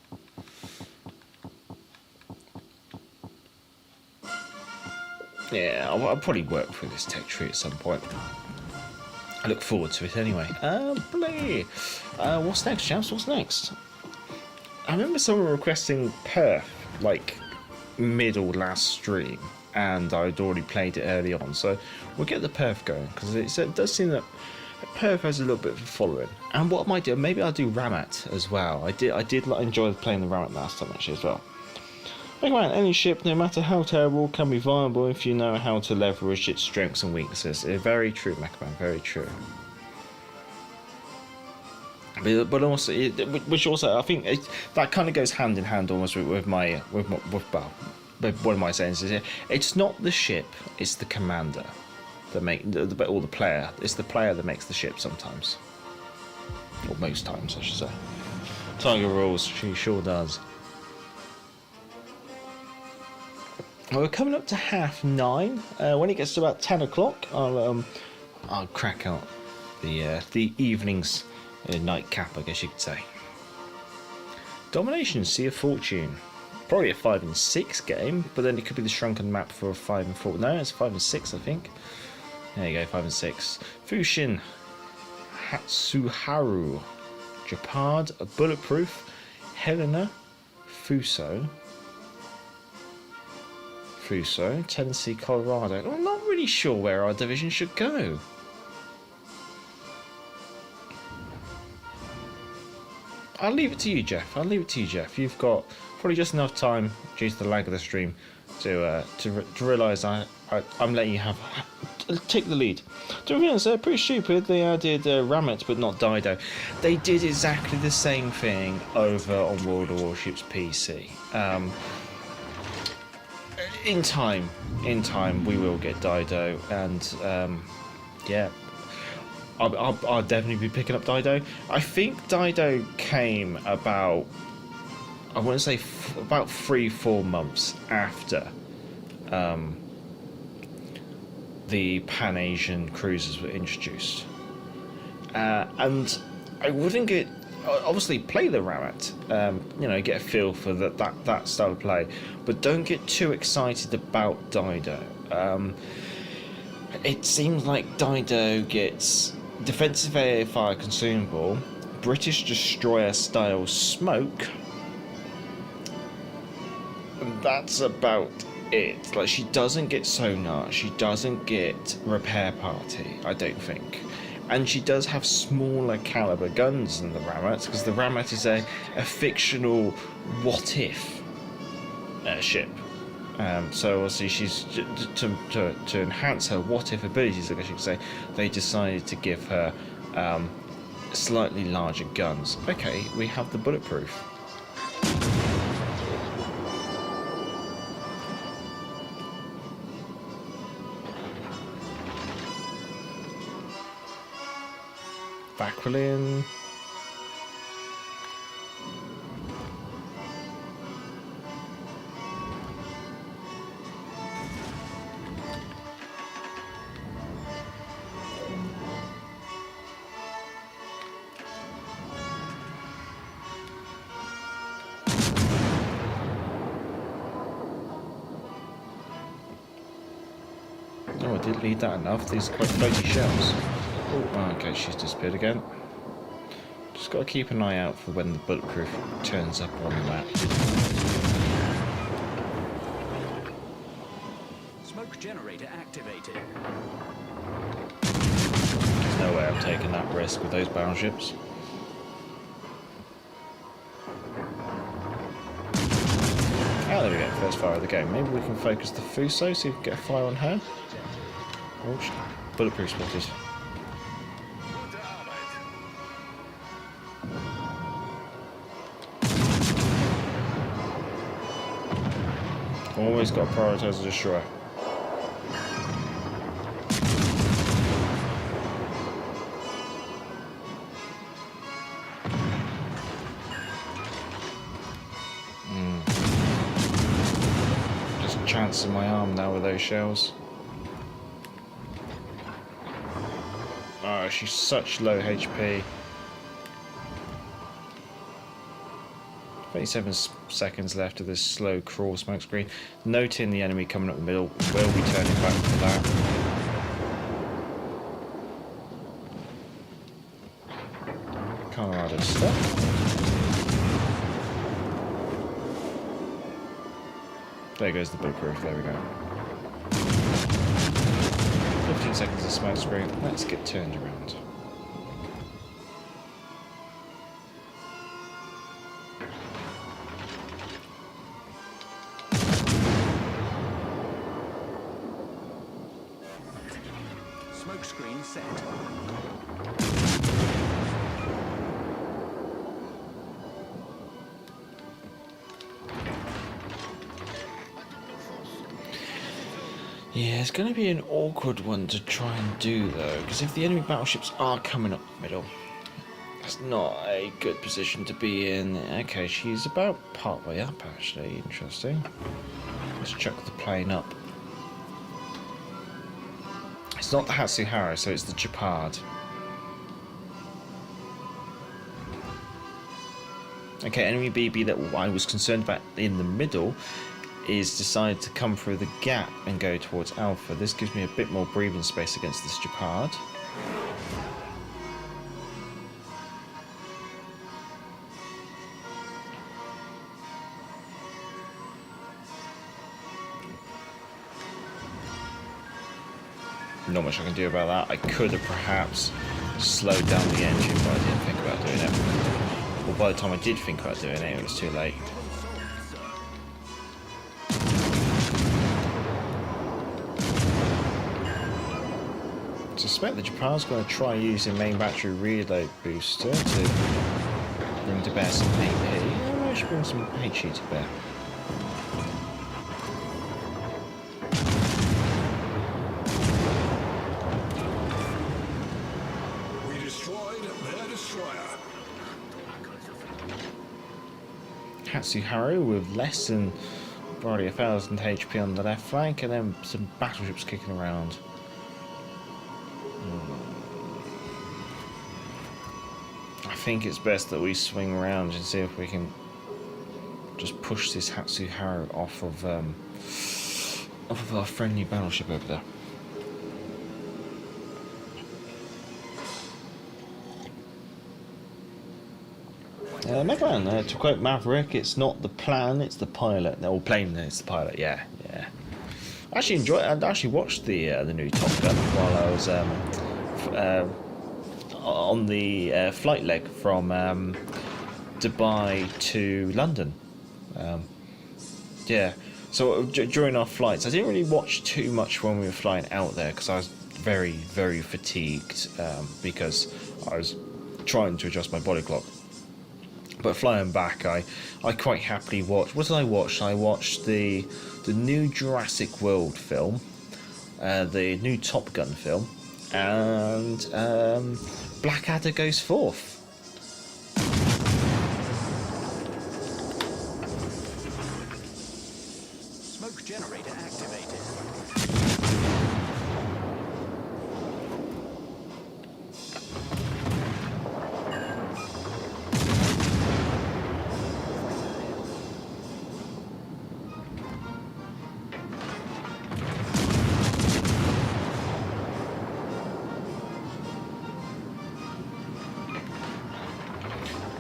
Yeah, I'll probably work through this tech tree at some point. I look forward to it anyway. What's next, chaps? What's next? I remember someone requesting Perth, like, middle last stream. And I'd already played it early on, so we'll get the Perth going because it does seem that Perth has a little bit of a following. And what I might do, maybe I'll do Rahmat as well. I did enjoy playing the Rahmat last time actually as well. Anyway, any ship, no matter how terrible, can be viable if you know how to leverage its strengths and weaknesses. Very true, Macman, very true. But also, which also I think that kind of goes hand in hand almost with one of my sentences here. It's not the ship; it's the commander that or the player. It's the player that makes the ship sometimes, or most times, I should say. Tiger rules. She sure does. Well, we're coming up to 9:30. When it gets to about 10 o'clock, I'll crack out the evening's nightcap, I guess you could say. Domination, Sea of Fortune. Probably a 5 and 6 game, but then it could be the shrunken map for a 5 and 4. No, it's 5 and 6, I think. There you go, 5 and 6. Fushin, Hatsuharu, Japad, Bulletproof, Helena, Fuso, Tennessee, Colorado. I'm not really sure where our division should go. I'll leave it to you, Jeff. You've got probably just enough time due to the lag of the stream to realise I'm letting you take the lead. To be honest, they're pretty stupid. They added Rahmat but not Dido. They did exactly the same thing over on World of Warships PC. In time, we will get Dido, and yeah, I'll definitely be picking up Dido. I think Dido came about, I want to say about 3-4 months after the Pan-Asian cruisers were introduced, and I wouldn't get. Obviously play the Rahmat, get a feel for that style of play, but don't get too excited about Dido. It seems like Dido gets defensive air fire consumable, British destroyer style smoke, and that's about it. Like, she doesn't get sonar, she doesn't get repair party, I don't think. And she does have smaller caliber guns than the Rahmat, because the Rahmat is a fictional what-if ship. So obviously she's to enhance her what-if abilities, I guess you could say, they decided to give her slightly larger guns. Okay, we have the Bulletproof. Aquilin. Oh, I didn't lead that enough. These are quite floaty shells. Oh, okay, she's disappeared again. Just got to keep an eye out for when the Bulletproof turns up on the map. Smoke generator activated. There's no way I'm taking that risk with those battleships. Oh, there we go, first fire of the game. Maybe we can focus the Fuso, see if we can get a fire on her. Oh, Bulletproof spotted. Always got to prioritise the destroyer. Just a chance in my arm now with those shells. Oh, she's such low HP. 27 seconds left of this slow crawl smoke screen. Noting the enemy coming up the middle, will be turning back for that. Colorado stuck. There goes the Bulletproof, there we go. 15 seconds of smoke screen, let's get turned around. Smoke screen set. Yeah, it's going to be an awkward one to try and do though, because if the enemy battleships are coming up the middle, that's not a good position to be in. Okay, she's about partway up actually, interesting. Let's chuck the plane up. It's not the Hatsuharu, so it's the Japard. Okay, enemy BB that I was concerned about in the middle is decided to come through the gap and go towards Alpha. This gives me a bit more breathing space against this Japard. Not much I can do about that. I could have perhaps slowed down the engine, but I didn't think about doing it. Well, by the time I did think about doing it, it was too late. I suspect the Japan's going to try using main battery reload booster to bring to bear some AP. I should bring some HE to bear. Hatsuharu with less than probably 1,000 HP on the left flank, and then some battleships kicking around. I think it's best that we swing around and see if we can just push this Hatsuharu off of our friendly battleship over there. Megaman, to quote Maverick, it's not the plan, it's the pilot. No, plane, it's the pilot. Yeah. I actually watched the new Top Gun while I was on the flight leg from Dubai to London. Yeah. So during our flights, I didn't really watch too much when we were flying out there because I was very, very fatigued because I was trying to adjust my body clock. But flying back, I quite happily watched. What did I watch? I watched the new Jurassic World film, the new Top Gun film, and Blackadder Goes Forth. Smoke generator activated.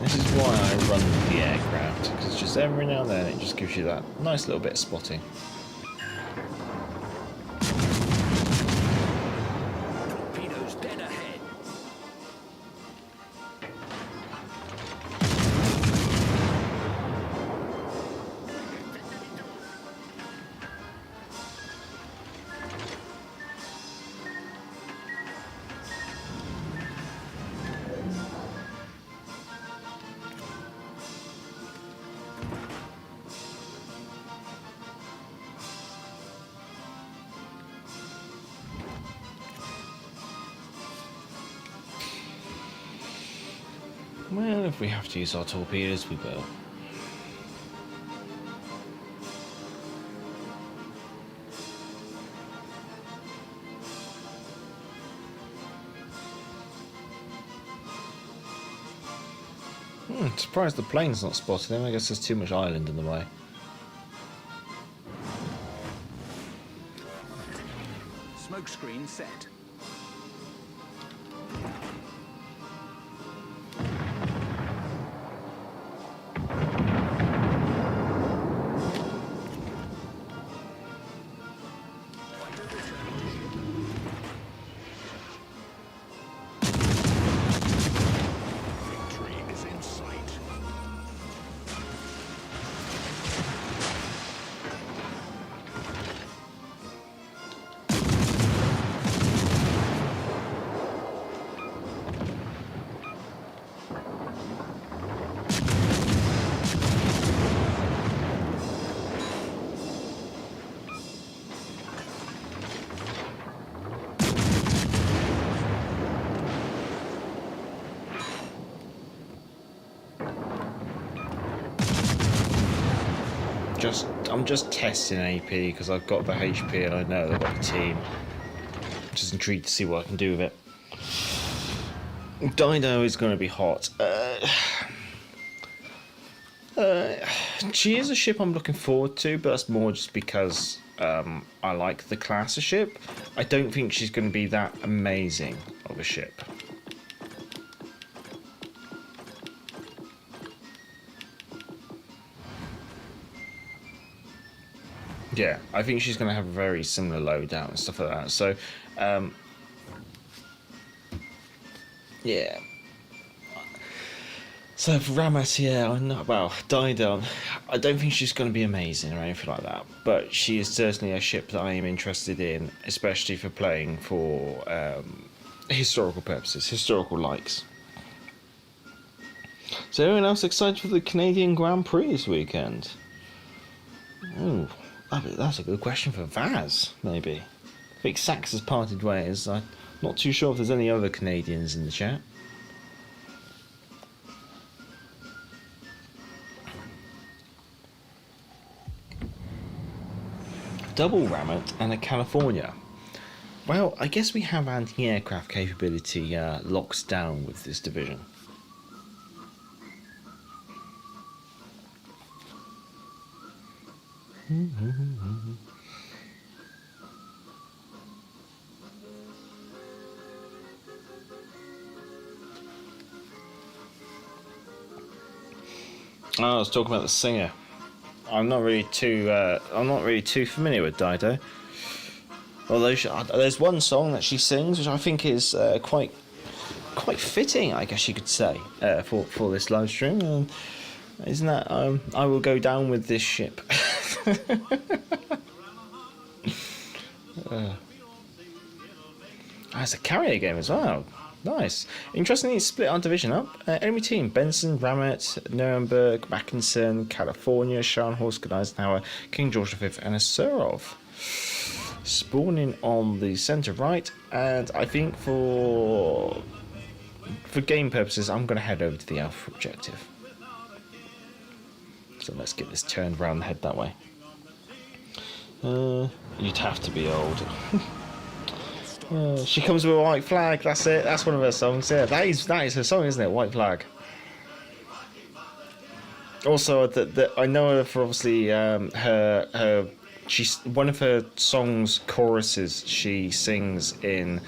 This is why I run the aircraft, because just every now and then it just gives you that nice little bit of spotting. Torpedoes dead ahead. Well, if we have to use our torpedoes, we will. Surprised the plane's not spotted him. I guess there's too much island in the way. Smoke screen set. I'm just testing AP because I've got the HP and I know they've got the team. Just intrigued to see what I can do with it. Dido is going to be hot. She is a ship I'm looking forward to, but that's more just because I like the class of ship. I don't think she's going to be that amazing of a ship. Yeah, I think she's going to have a very similar loadout and stuff like that. So, yeah. So for Rahmat, yeah, I'm not, well, Dido, I don't think she's going to be amazing or anything like that, but she is certainly a ship that I am interested in, especially for playing for historical purposes, historical likes. So anyone else excited for the Canadian Grand Prix this weekend? Oh, that's a good question for Vaz, maybe. I think Sax has parted ways. I'm not too sure if there's any other Canadians in the chat. Double Rahmat and a California. Well, I guess we have anti-aircraft capability locked down with this division. I was talking about the singer. I'm not really too familiar with Dido. Although there's one song that she sings, which I think is quite fitting, I guess you could say, for this live stream. Isn't that I will go down with this ship? It's a carrier game as well. Nice. Interestingly, it's split our division up. Enemy team: Benson, Rahmat, Nuremberg, Mackinson, California, Scharnhorst, Eisenhower, King George V, and Asurov. Spawning on the centre right, and I think for game purposes, I'm going to head over to the Alpha objective. So let's get this turned around and head that way. You'd have to be old. She comes with a white flag. That's it. That's one of her songs. Yeah, that is her song, isn't it? White flag. Also, I know her for obviously she's one of her songs choruses. She sings in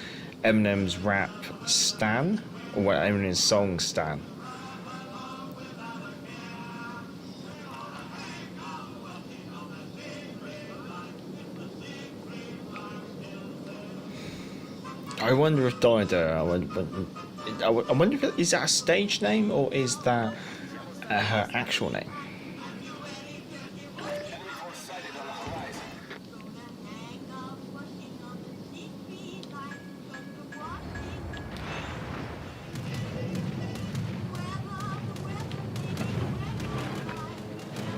Eminem's rap Stan, or Eminem's song Stan. I wonder if Dido. I wonder if is that a stage name or is that her actual name?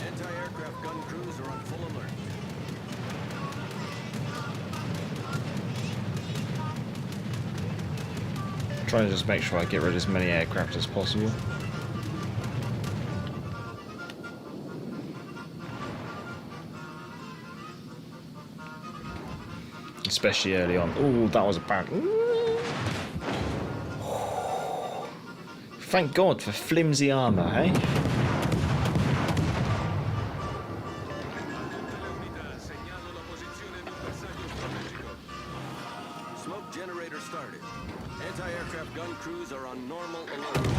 Anti-aircraft gun crews are on full alert. Trying to just make sure I get rid of as many aircraft as possible. Especially early on. Oh, that was a bad. Thank God for flimsy armour, hey? Smoke generator started. Anti-aircraft gun crews are on normal alert.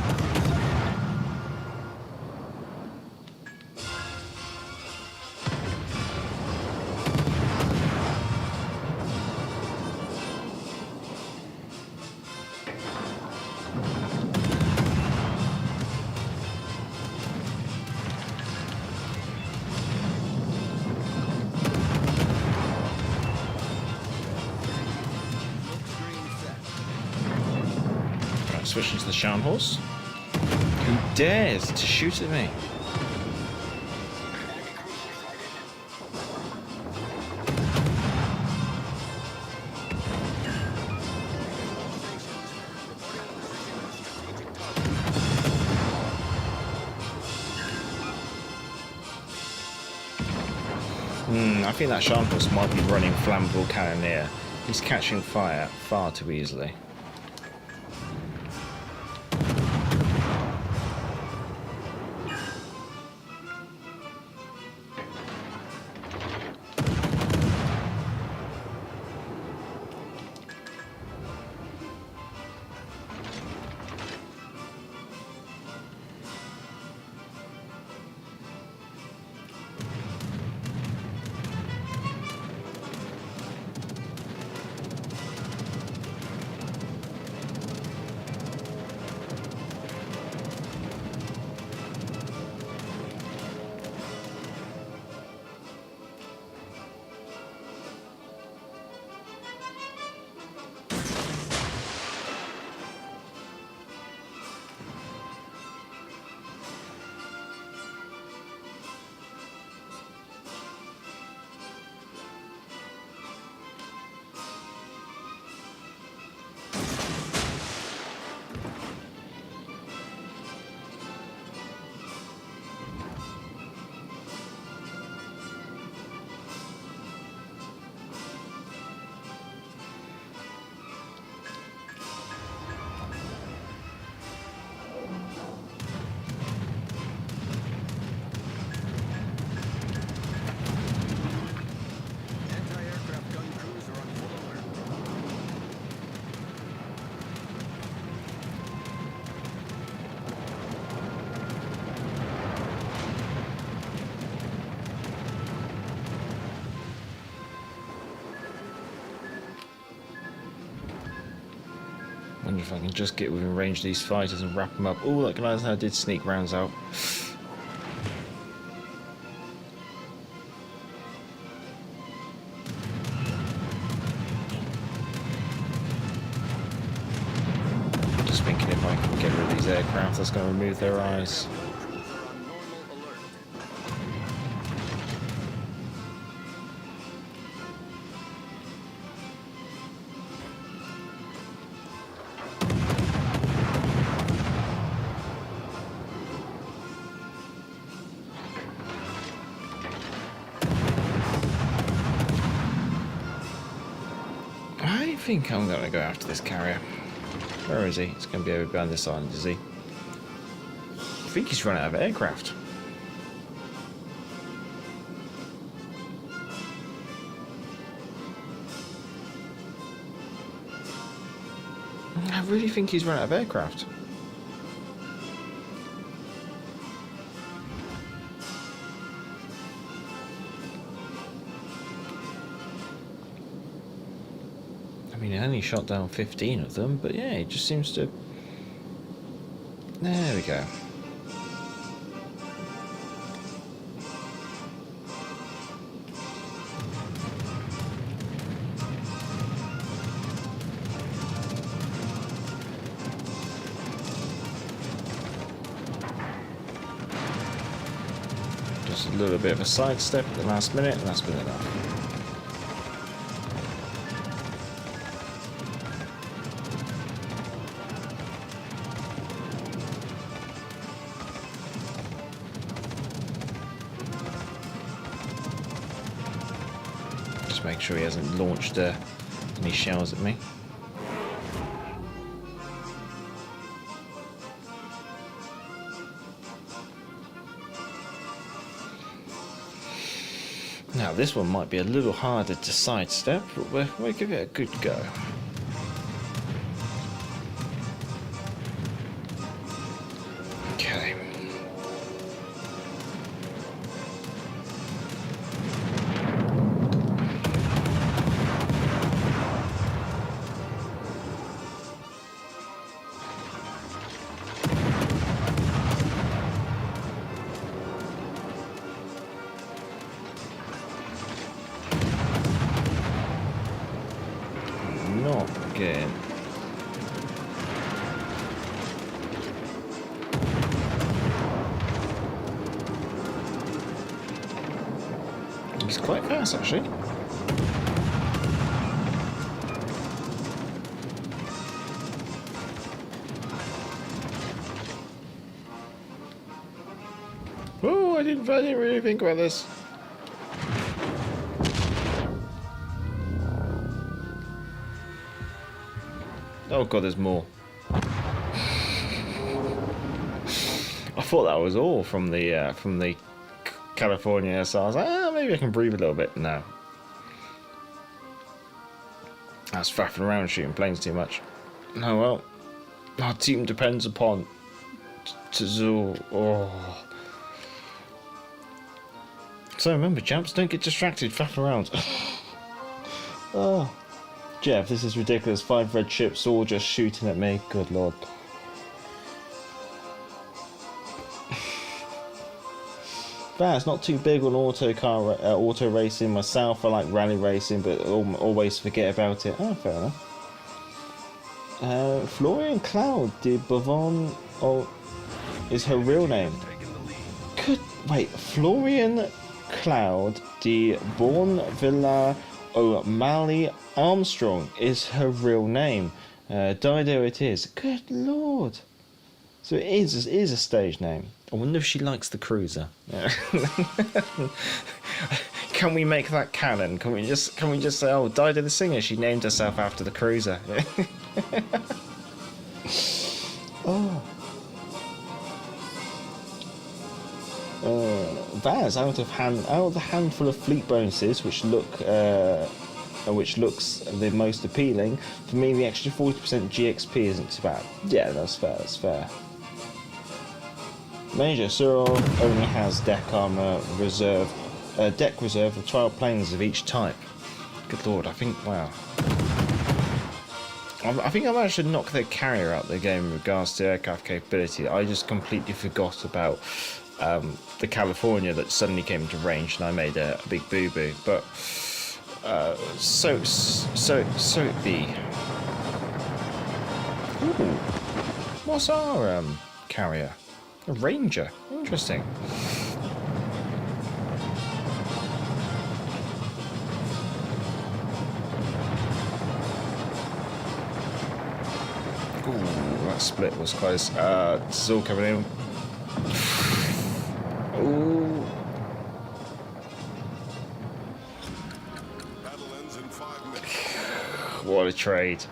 Switching to the Scharnhorst. Who dares to shoot at me? I think that Sharkus might be running flammable cannoneer. He's catching fire far too easily. Anti-aircraft gun crews are on full alert. Wonder if I can just get within range of these fighters and wrap them up. Oh, that guy's how I did sneak rounds out. Just thinking if I can get rid of these aircraft, that's going to remove their eyes. Gun crews are on normal alert. I think I'm going to go after this carrier. Where is he? He's going to be over behind this island, is he? I think he's run out of aircraft. I really think he's run out of aircraft. I mean, he only shot down 15 of them, but yeah, he just seems to... There we go. Just a little bit of a sidestep at the last minute, and that's been enough. Make sure he hasn't launched any shells at me. Now this one might be a little harder to sidestep, but we'll give it a good go. Okay. Not good. He's quite fast, actually. Oh, I didn't really think about this. Oh god, there's more. I thought that was all from the California, so I was like, maybe I can breathe a little bit. No. That's faffing around shooting planes too much. No, well, our team depends upon Tazul. Oh. So remember, chaps, don't get distracted, faff around. Oh. Jeff, this is ridiculous. 5 red ships all just shooting at me. Good lord. That's not too big on auto racing myself. I like rally racing, but always forget about it. Oh, fair enough. Florian Cloud de Bavon is her real name. Wait, Florian Cloud de Bournevilla O'Malley Armstrong is her real name. Dido it is. Good lord. So it is a stage name. I wonder if she likes the cruiser. Can we make that canon? Can we just say, oh, Dido the singer, she named herself after the cruiser. Oh. Vaz out of the handful of fleet bonuses which looks the most appealing. For me, the extra 40% GXP isn't too bad. Yeah, that's fair. Major Cyril only has deck reserve of 12 planes of each type. Good lord, I think I managed to knock their carrier out of the game in regards to aircraft capability. I just completely forgot about the California that suddenly came into range, and I made a big boo-boo. But so it be. Ooh, what's our carrier? A Ranger. Interesting. Ooh, that split was close. This is all coming in. Ooh. What a trade.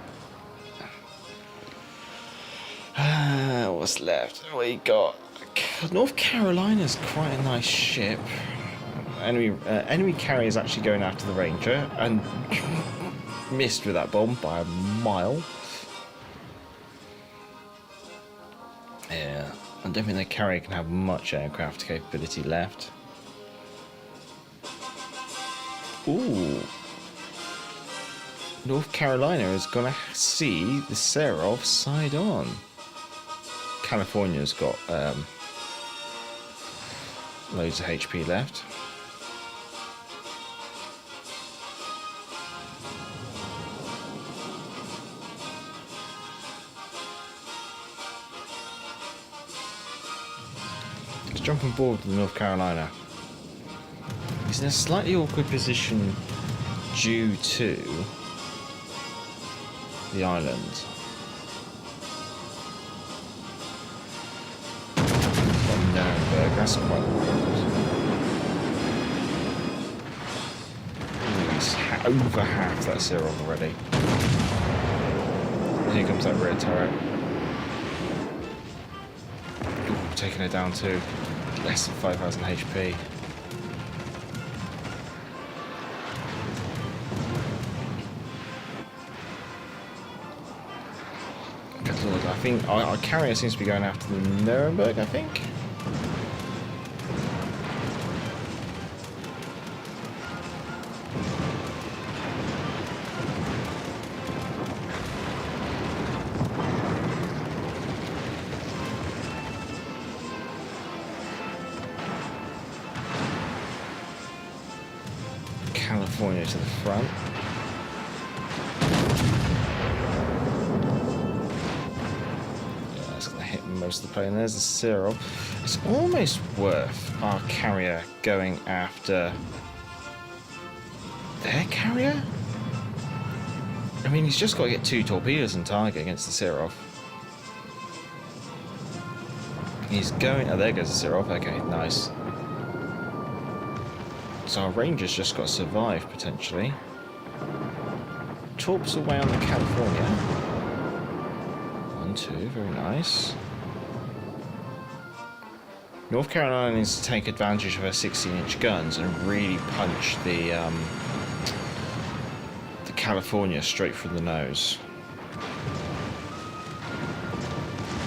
What's left? We got North Carolina's quite a nice ship. Enemy carrier is actually going after the Ranger and missed with that bomb by a mile. Yeah, I don't think the carrier can have much aircraft capability left. Ooh. North Carolina is going to see the Seraph side on. California's got loads of HP left. Let's jump on board with the North Carolina. He's in a slightly awkward position due to the island. That's quite good. He's over half that zero already. And here comes that rear turret. Ooh, taking it down to less than 5,000 HP. Good lord, I think our carrier seems to be going after the Nuremberg, I think. California to the front. Yeah, that's going to hit most of the plane. There's the Cyril. It's almost worth our carrier going after their carrier. I mean, he's just got to get 2 torpedoes on target against the Cyril. He's going. Oh, there goes the Cyril. Okay, nice. So our Ranger's just got to survive, potentially. Torps away on the California. 2, very nice. North Carolina needs to take advantage of her 16-inch guns and really punch the California straight through the nose.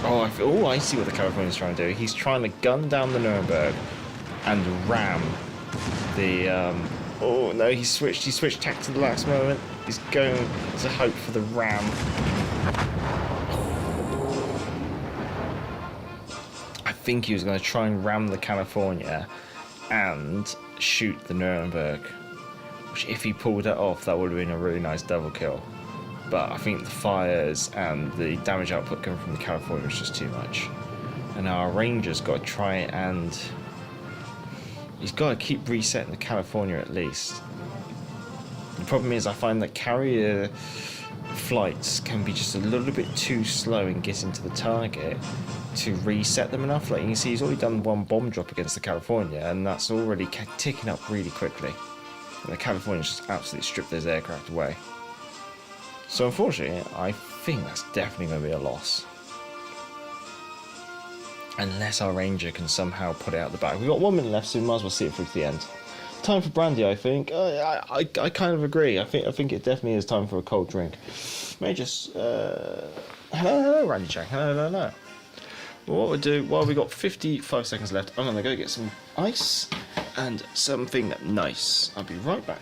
Oh, I see what the Californian's trying to do. He's trying to gun down the Nuremberg and ram the... oh no, he switched tack at the last moment. He's going to hope for the ram. I think he was going to try and ram the California and shoot the Nuremberg. Which, if he pulled it off, that would have been a really nice double kill. But I think the fires and the damage output coming from the California was just too much. And our Ranger's got to try and... he's got to keep resetting the California at least. The problem is I find that carrier flights can be just a little bit too slow in getting to the target to reset them enough. Like you can see, he's already done one bomb drop against the California, and that's already ticking up really quickly. And the California's just absolutely stripped those aircraft away. So unfortunately, I think that's definitely going to be a loss. Unless our Ranger can somehow put it out the back. We've got 1 minute left, so we might as well see it through to the end. Time for brandy, I think. I kind of agree. I think it definitely is time for a cold drink. May just... hello, Randy Jack. Hello. What we'll do, while we've got 55 seconds left, I'm going to go get some ice and something nice. I'll be right back.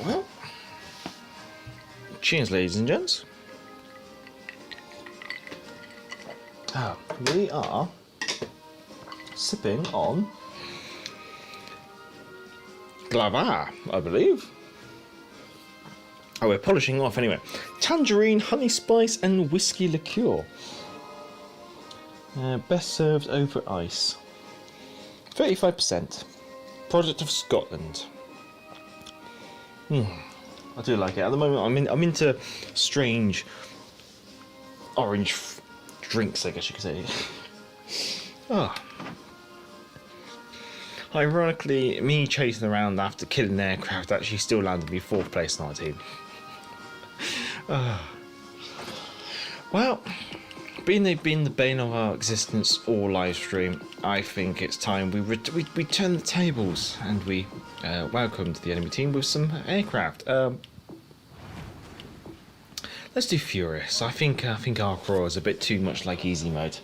Well, cheers, ladies and gents. We are sipping on Glavar, I believe. Oh, we're polishing off anyway. Tangerine, honey spice, and whiskey liqueur. Best served over ice. 35%. Product of Scotland. I do like it. At the moment, I'm into strange orange drinks, I guess you could say. Ironically, me chasing around after killing an aircraft actually still landed me 4th place in our team. Well, being they've been the bane of our existence all live stream, I think it's time we turn the tables and we welcomed the enemy team with some aircraft. Let's do Furious. I think Arcraw is a bit too much like easy mode.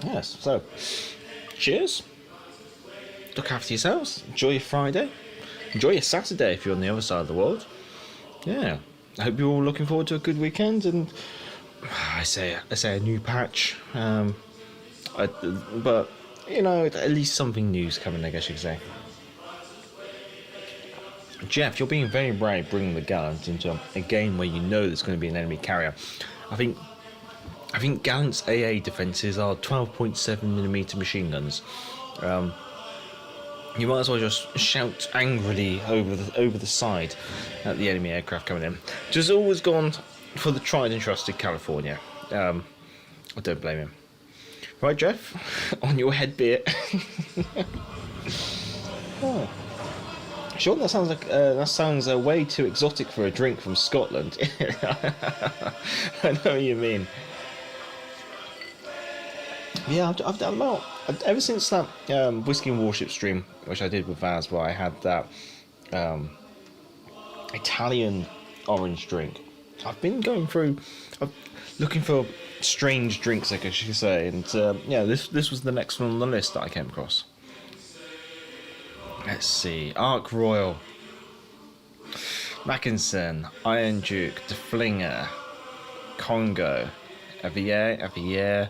Yes, so cheers. Look after yourselves. Enjoy your Friday. Enjoy your Saturday if you're on the other side of the world. Yeah, I hope you're all looking forward to a good weekend. And I say a new patch. But you know, at least something new's coming, I guess you could say. Jeff, you're being very brave bringing the Gallant into a game where you know there's going to be an enemy carrier. I think Gallant's AA defences are 12.7mm machine guns. You might as well just shout angrily over the side at the enemy aircraft coming in. Just always gone for the tried and trusted California. I don't blame him. Right, Jeff, on your head be it. Sure, that sounds like that sounds way too exotic for a drink from Scotland. I know what you mean. Yeah, I've done about ever since that Whiskey and Warship stream, which I did with Vaz, where I had that Italian orange drink. I've been going through, looking for strange drinks, I guess you could say, and yeah, this was the next one on the list that I came across. Let's see, Ark Royal, Mackinson, Iron Duke, De Flinger, Congo, Avier,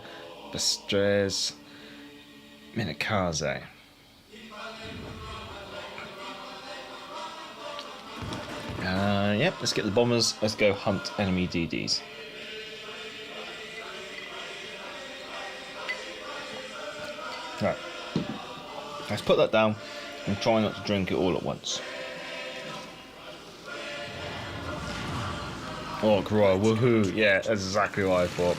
Bastres, Minakaze. Yep, let's get the bombers. Let's go hunt enemy DDs. Right. Let's put that down and try not to drink it all at once. Oh, Royal, woohoo! Yeah, that's exactly what I thought.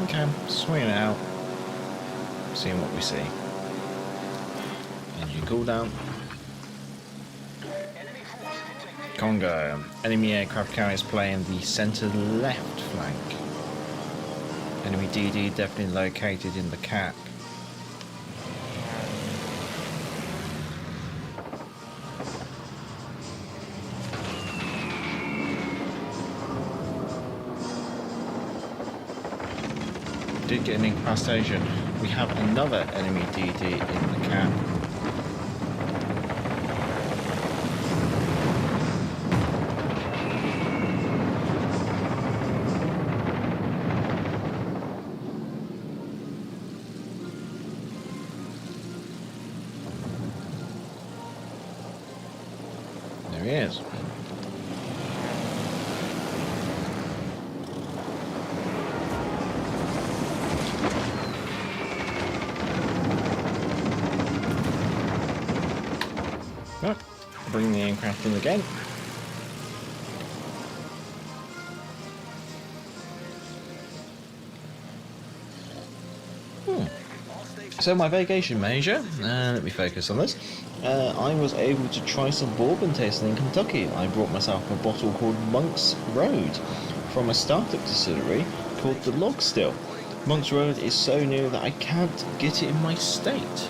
Okay, swinging it out, seeing what we see. Engine cooldown. Congo. Enemy aircraft carriers playing the centre left flank. Enemy DD definitely located in the cap. Did get an incapacitation. We have another enemy DD in the camp. There he is. Right, bring the aircraft in again. So my vacation measure, let me focus on this. I was able to try some bourbon tasting in Kentucky. I brought myself a bottle called Monk's Road from a startup distillery called the Log Still. Monk's Road is so new that I can't get it in my state.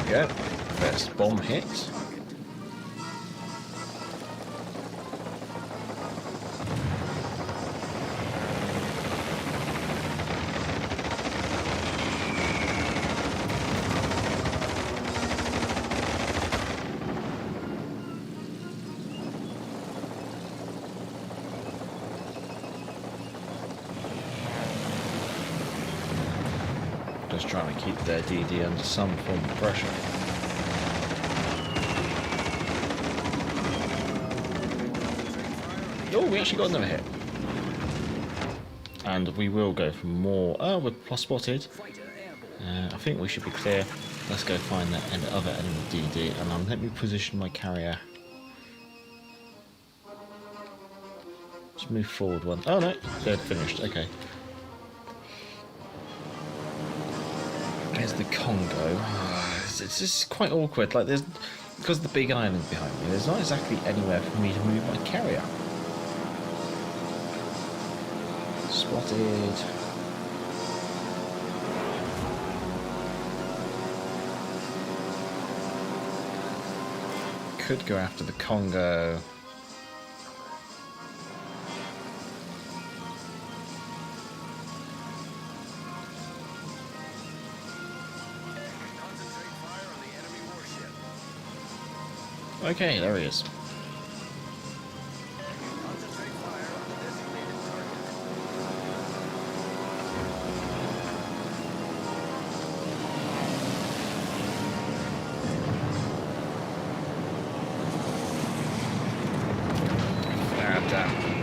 Go. First bomb hit. Just trying to keep their DD under some form of pressure. Oh, we actually got another hit. And we will go for more. Oh, we're plus spotted. I think we should be clear. Let's go find that other enemy DD. And let me position my carrier. Let's move forward one. Oh no, they're finished. Okay. There's the Congo. It's just quite awkward. Like because of the big island behind me, there's not exactly anywhere for me to move my carrier. Spotted. Could go after the Congo. Okay, there he is. Concentrate fire on the designated target. Ah, damn.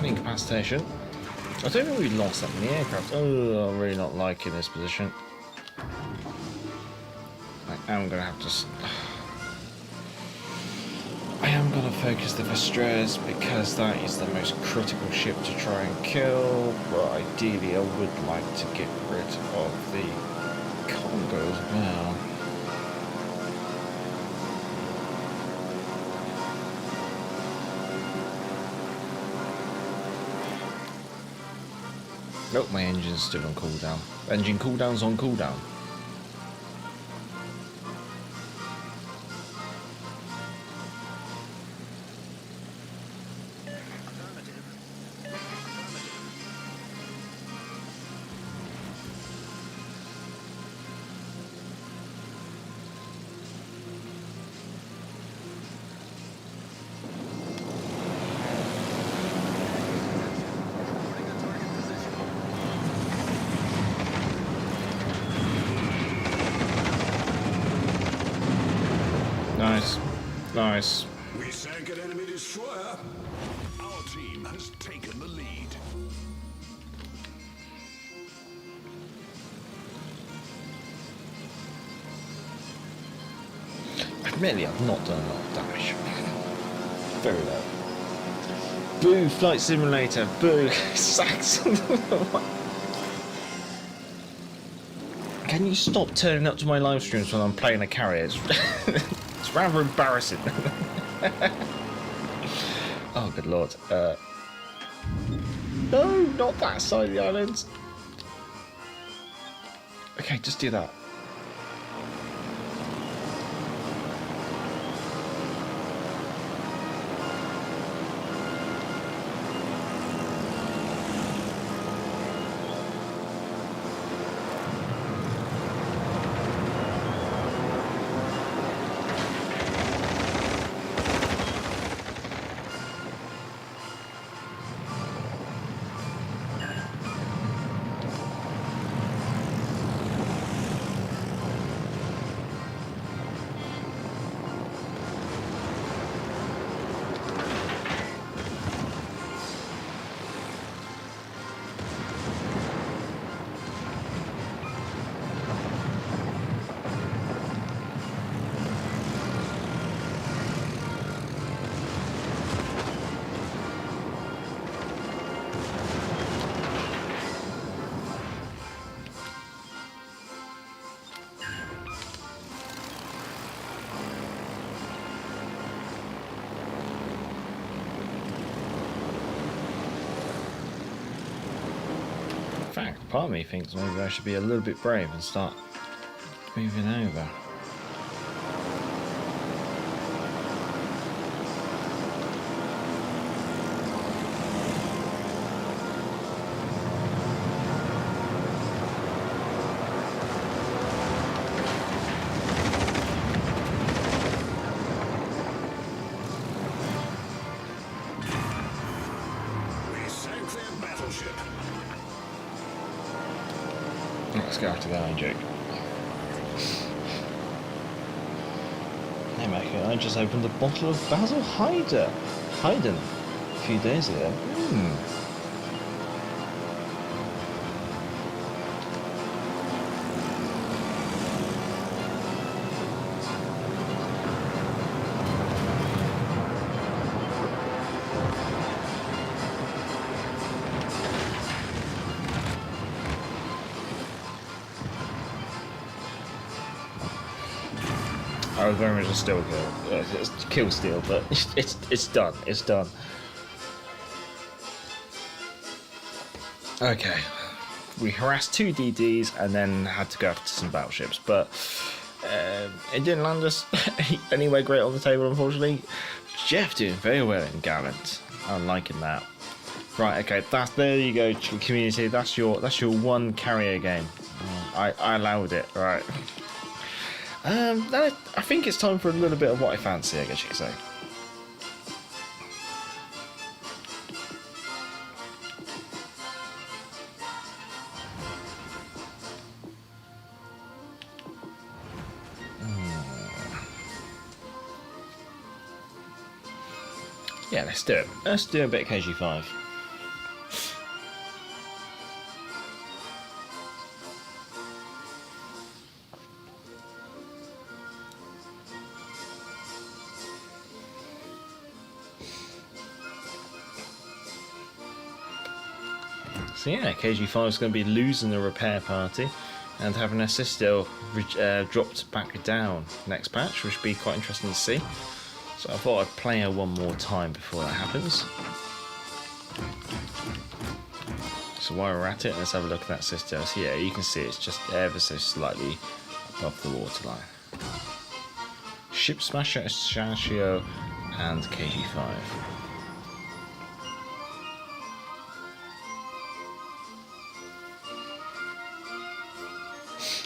Incapacitation. I don't know if we lost that many aircraft. Oh, I'm really not liking this position. I am gonna have to. I am gonna focus the Vestras because that is the most critical ship to try and kill. But ideally, I would like to get rid of the Congo as well. Nope, my engine's still on cooldown. Engine cooldown's on cooldown. Nice. Nice. We sank an enemy destroyer. Our team has taken the lead. Admittedly, I've not done a lot of damage. Very low. Boo, Flight Simulator. Boo, Saxon. Can you stop turning up to my live streams when I'm playing a carrier? It's rather embarrassing. Oh, good lord. No, not that side of the island. Okay, just do that. Part of me thinks maybe I should be a little bit brave and start moving over. We sank their battleship. Let's go after that joke. Hey Michael, I just opened a bottle of Basil Haydn a few days ago. I was very much a still kill. It's kill steal, but it's done. It's done. Okay, we harassed 2 DDs and then had to go after some battleships, but it didn't land us anywhere great on the table, unfortunately. Jeff doing very well in Gallant. I'm liking that. Right, okay, there you go, community. That's your one carrier game. I allowed it, right. I think it's time for a little bit of what I fancy, I guess you could say. Yeah, let's do it. Let's do a bit of KG5. So yeah, KG5 is going to be losing the repair party and having a Citadel dropped back down next patch, which would be quite interesting to see. So I thought I'd play her one more time before that happens. So while we're at it, let's have a look at that Citadel. So yeah, you can see it's just ever so slightly above the waterline. Ship Smasher, Ashashio, and KG5.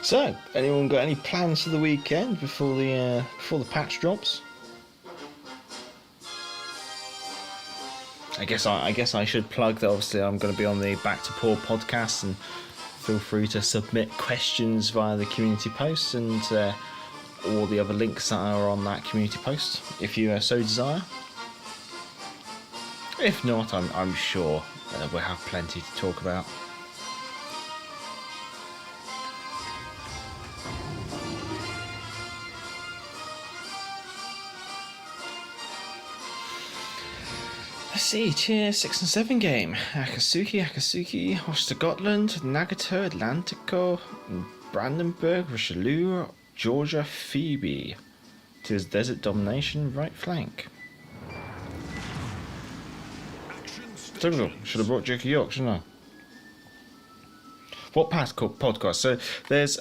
So, anyone got any plans for the weekend before the patch drops? I guess I should plug that obviously I'm going to be on the Back to Poor podcast, and feel free to submit questions via the community post and all the other links that are on that community post if you so desire. If not, I'm sure we'll have plenty to talk about. Let's see, tier 6 and 7 game. Akatsuki, Ostergotland, Nagato, Atlantico, Brandenburg, Richelieu, Georgia, Phoebe. To his desert domination right flank. Typical. Should have brought Jackie York, shouldn't I? What podcast? So there's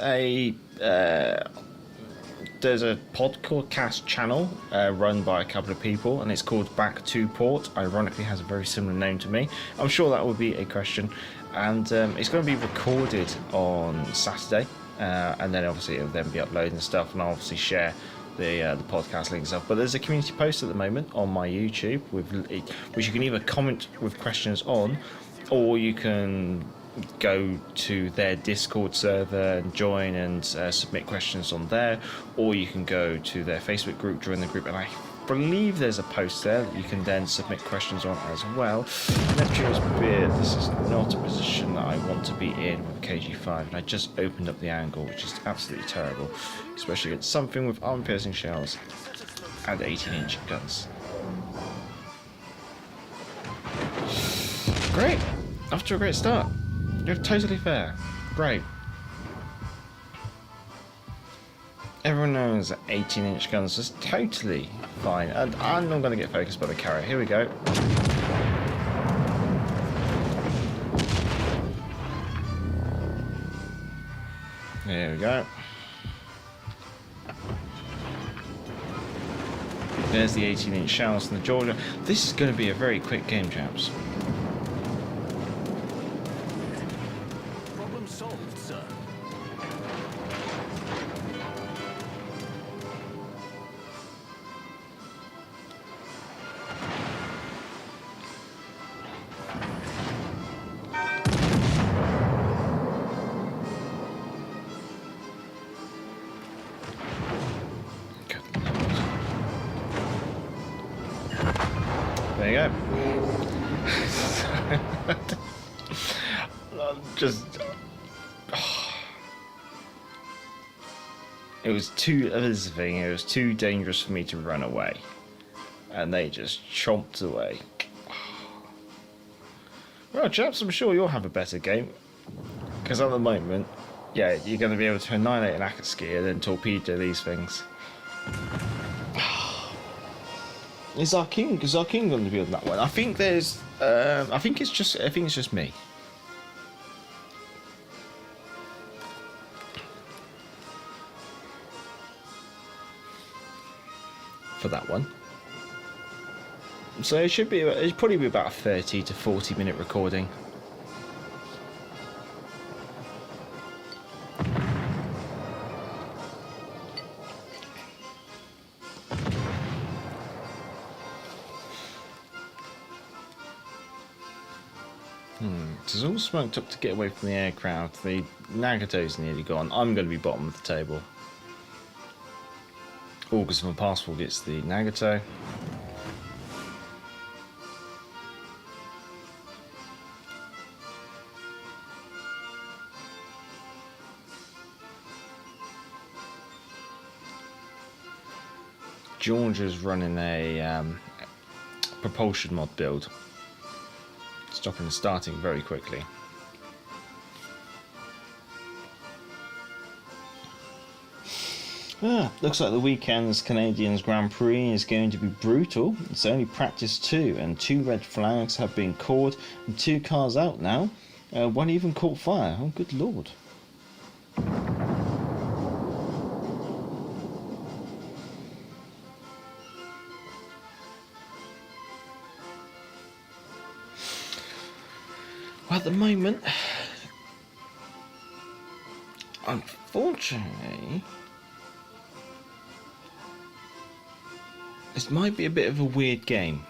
a podcast channel run by a couple of people, and it's called Back to Port. Ironically has a very similar name to me. I'm sure that would be a question, and it's going to be recorded on Saturday, and then obviously it'll then be uploaded and stuff, and I'll obviously share the podcast link and stuff. But there's a community post at the moment on my YouTube which you can either comment with questions on, or you can go to their Discord server and join and submit questions on there, or you can go to their Facebook group, join the group, and I believe there's a post there that you can then submit questions on as well. Neptune's Beard, this is not a position that I want to be in with KG5, and I just opened up the angle, which is absolutely terrible, especially against something with arm-piercing shells and 18-inch guns. Great! Off to a great start. You're totally fair. Great. Everyone knows that 18-inch guns is totally fine. And I'm not going to get focused by the carrier. Here we go. There we go. There's the 18-inch shells from the Georgia. This is going to be a very quick game, chaps. There you go. Just... It was too... This is the thing, it was too dangerous for me to run away. And they just chomped away. Well, chaps, I'm sure you'll have a better game. Because at the moment, yeah, you're going to be able to annihilate an Akatsuki and then torpedo these things. Is our king going to be on that one? I think there's. I think it's just me. for that one. So it'd probably be about a 30 to 40 minute recording. It's all smoked up to get away from the aircraft. The Nagato's nearly gone. I'm going to be bottom of the table. August my passport gets the Nagato. Georgia's running a propulsion mod build. Stopping and starting very quickly. Looks like the weekend's Canadians Grand Prix is going to be brutal. It's only practice 2 and 2 red flags have been caught and 2 cars out now. One even caught fire. Oh, good lord. Well, at the moment, unfortunately, this might be a bit of a weird game.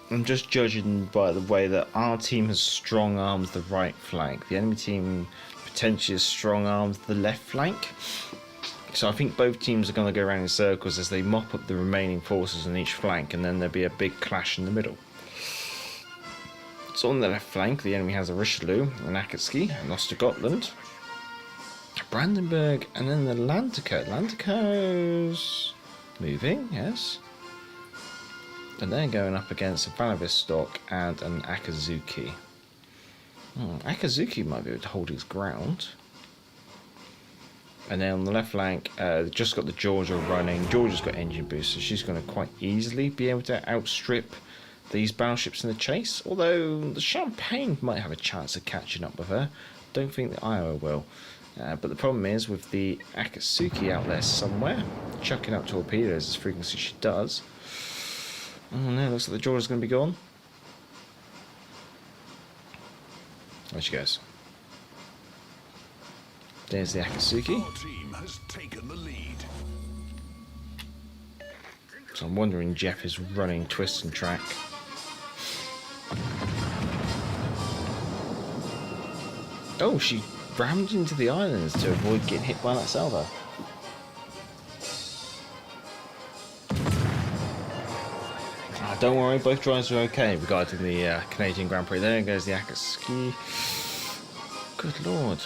I'm just judging by the way that our team has strong-armed the right flank. The enemy team potentially has strong-armed the left flank. So I think both teams are going to go around in circles as they mop up the remaining forces on each flank, and then there'll be a big clash in the middle. So on the left flank, the enemy has a Richelieu, an Akatsuki, an Östergötland, Brandenburg, and then the Atlantico. Atlantico's moving, yes. And they're going up against a Vladivostok and an Akazuki. Akazuki might be able to hold his ground. And then on the left flank, just got the Georgia running. Georgia's got engine boost, so she's going to quite easily be able to outstrip these battleships in the chase, although the Champagne might have a chance of catching up with her. Don't think the Iowa will. But the problem is with the Akatsuki out there somewhere, chucking out torpedoes as frequently as she does. Oh no, looks like the Georgia's going to be gone. There she goes. There's the Akatsuki. Our team has taken the lead. So I'm wondering Jeff is running twist and track. Oh, she rammed into the islands to avoid getting hit by that salvo. Don't worry, both drivers are okay regarding the Canadian Grand Prix. There goes the Akatsuki. Good lord.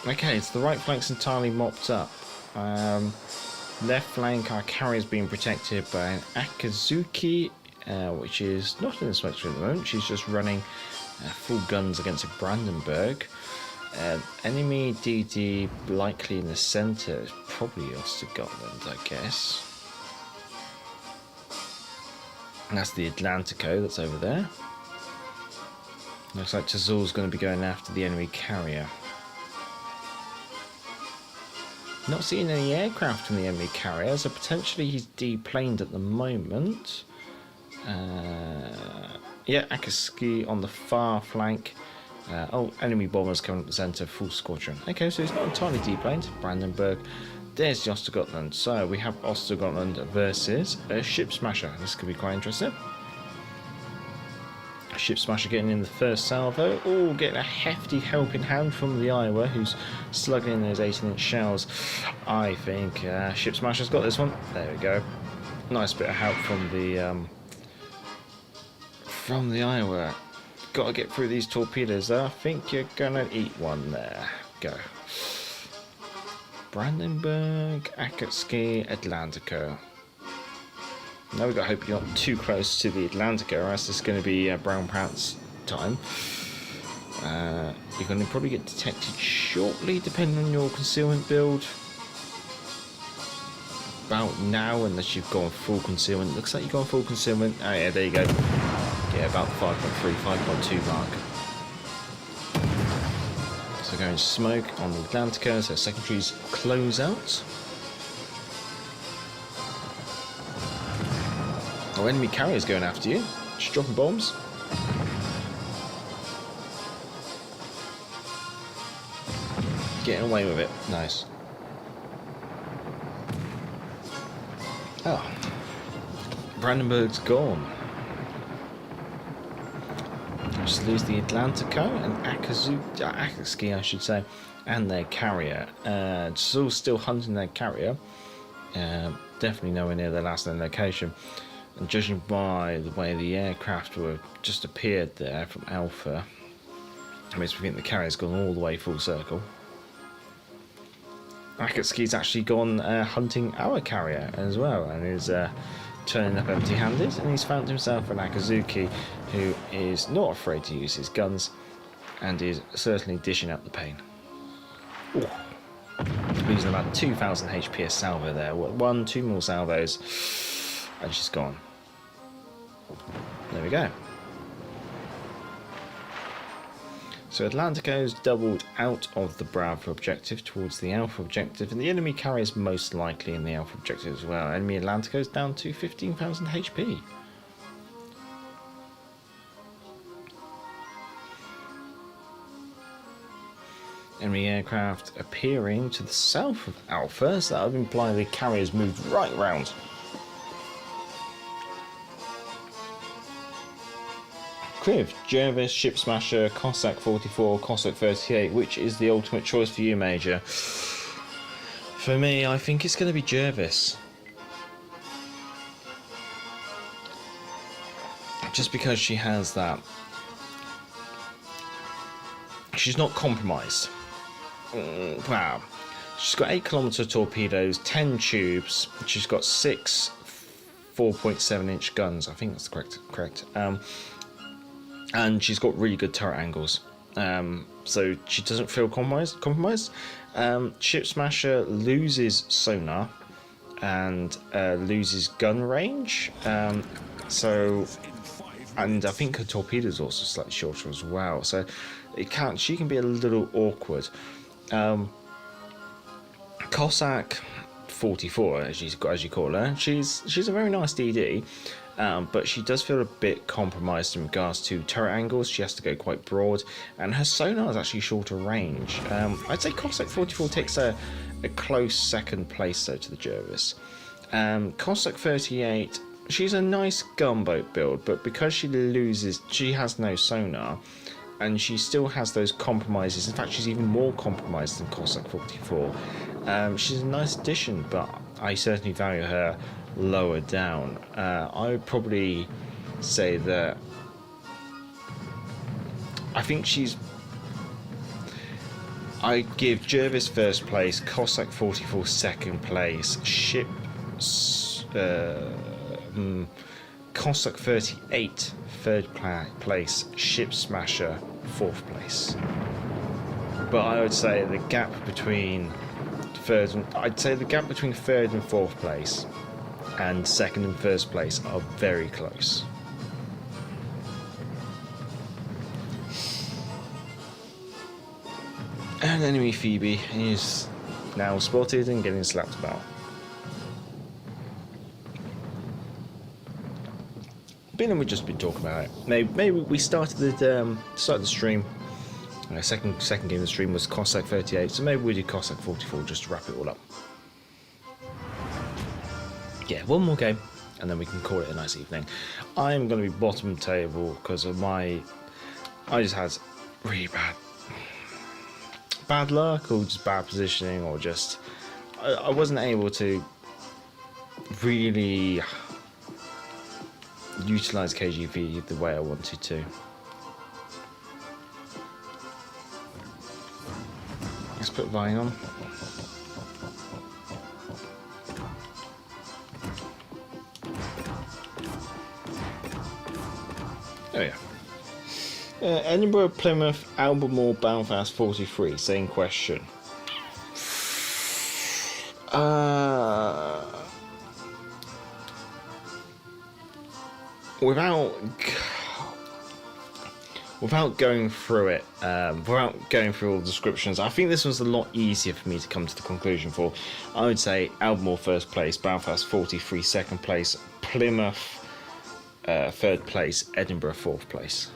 Okay, so the right flank's entirely mopped up. Left flank, our carrier's being protected by an Akazuki, which is not in the smoke screen at the moment. She's just running full guns against a Brandenburg. Enemy DD likely in the centre is probably Östergötland, I guess. And that's the Atlantico that's over there. Looks like Tazul's going to be going after the enemy carrier. Not seeing any aircraft in the enemy carrier, so potentially he's deplaned at the moment. Yeah, Akatsuki on the far flank. Oh, enemy bombers coming up the centre, full squadron. Okay, so he's not entirely deplaned. Brandenburg. There's the Östergötland. So we have Östergötland versus a ship smasher. This could be quite interesting. Ship smasher getting in the first salvo. Oh, getting a hefty helping hand from the Iowa, who's slugging in those 18-inch shells. I think ship smasher's got this one. There we go. Nice bit of help from the Iowa. Got to get through these torpedoes though. I think you're gonna eat one there. Go. Brandenburg, Akatsuki, Atlantico. Now we've got to hope you're not too close to the Atlantico, or else it's going to be brown pants time. You're going to probably get detected shortly, depending on your concealment build. About now, unless you've gone full concealment. Looks like you've gone full concealment. Oh yeah, there you go. Yeah, about 5.3, 5.2 mark. So going smoke on the Atlantico, so secondaries close out. Oh, enemy carriers going after you. Just dropping bombs. Getting away with it. Nice. Oh. Brandenburg's gone. Just lose the Atlantico and Akatsuki, I should say, and their carrier. Still hunting their carrier. Definitely nowhere near their last known location. And judging by the way the aircraft were just appeared there from Alpha, it makes me think the carrier's gone all the way full circle. Akatsuki's actually gone hunting our carrier as well, and is turning up empty-handed, and he's found himself an Akazuki who is not afraid to use his guns and is certainly dishing out the pain. Ooh. Losing about 2,000 HP a salvo there. Two more salvos, and she's gone. There we go. So Atlantico's doubled out of the Bravo objective towards the Alpha objective, and the enemy carrier is most likely in the Alpha objective as well. Enemy Atlantico's down to 15,000 HP. Enemy aircraft appearing to the south of Alpha, so that would imply the carriers moved right round. Kriv, Jervis, Ship Smasher, Cossack 44, Cossack 38, which is the ultimate choice for you, Major? For me, I think it's going to be Jervis. Just because she has that. She's not compromised. Wow. She's got 8-kilometer torpedoes, 10 tubes. She's got 6 4.7-inch guns. I think that's correct. And she's got really good turret angles. So she doesn't feel compromised. Ship Smasher loses sonar and loses gun range. And I think her torpedo is also slightly shorter as well. So she can be a little awkward. Cossack 44, as you call her, she's a very nice DD. But she does feel a bit compromised in regards to turret angles. She has to go quite broad, and her sonar is actually shorter range. I'd say Cossack 44 takes a close second place though to the Jervis. Cossack 38, she's a nice gunboat build, but because she has no sonar, and she still has those compromises. In fact, she's even more compromised than Cossack 44. She's a nice addition, but I certainly value her lower down. I would probably say that I give Jervis first place, Cossack 44 second place, Cossack 38 third place, Ship Smasher fourth place. But I would say the gap between third and fourth place and second and first place are very close. And enemy Phoebe is now spotted and getting slapped about. We've just been talking about it. Maybe we started the stream. Second game of the stream was Cossack 38, so maybe we did Cossack 44 just to wrap it all up. Yeah, one more game, and then we can call it a nice evening. I'm going to be bottom table because of I just had really bad luck, or just bad positioning, or just I wasn't able to really utilize KGV the way I wanted to. Let's put Vine on. Oh yeah. Edinburgh, Plymouth, Albemarle, Belfast 43. Same question. Without going through it, without going through all the descriptions, I think this was a lot easier for me to come to the conclusion for. I would say Albemarle first place, Belfast 43 second place, Plymouth 3rd place, Edinburgh 4th place.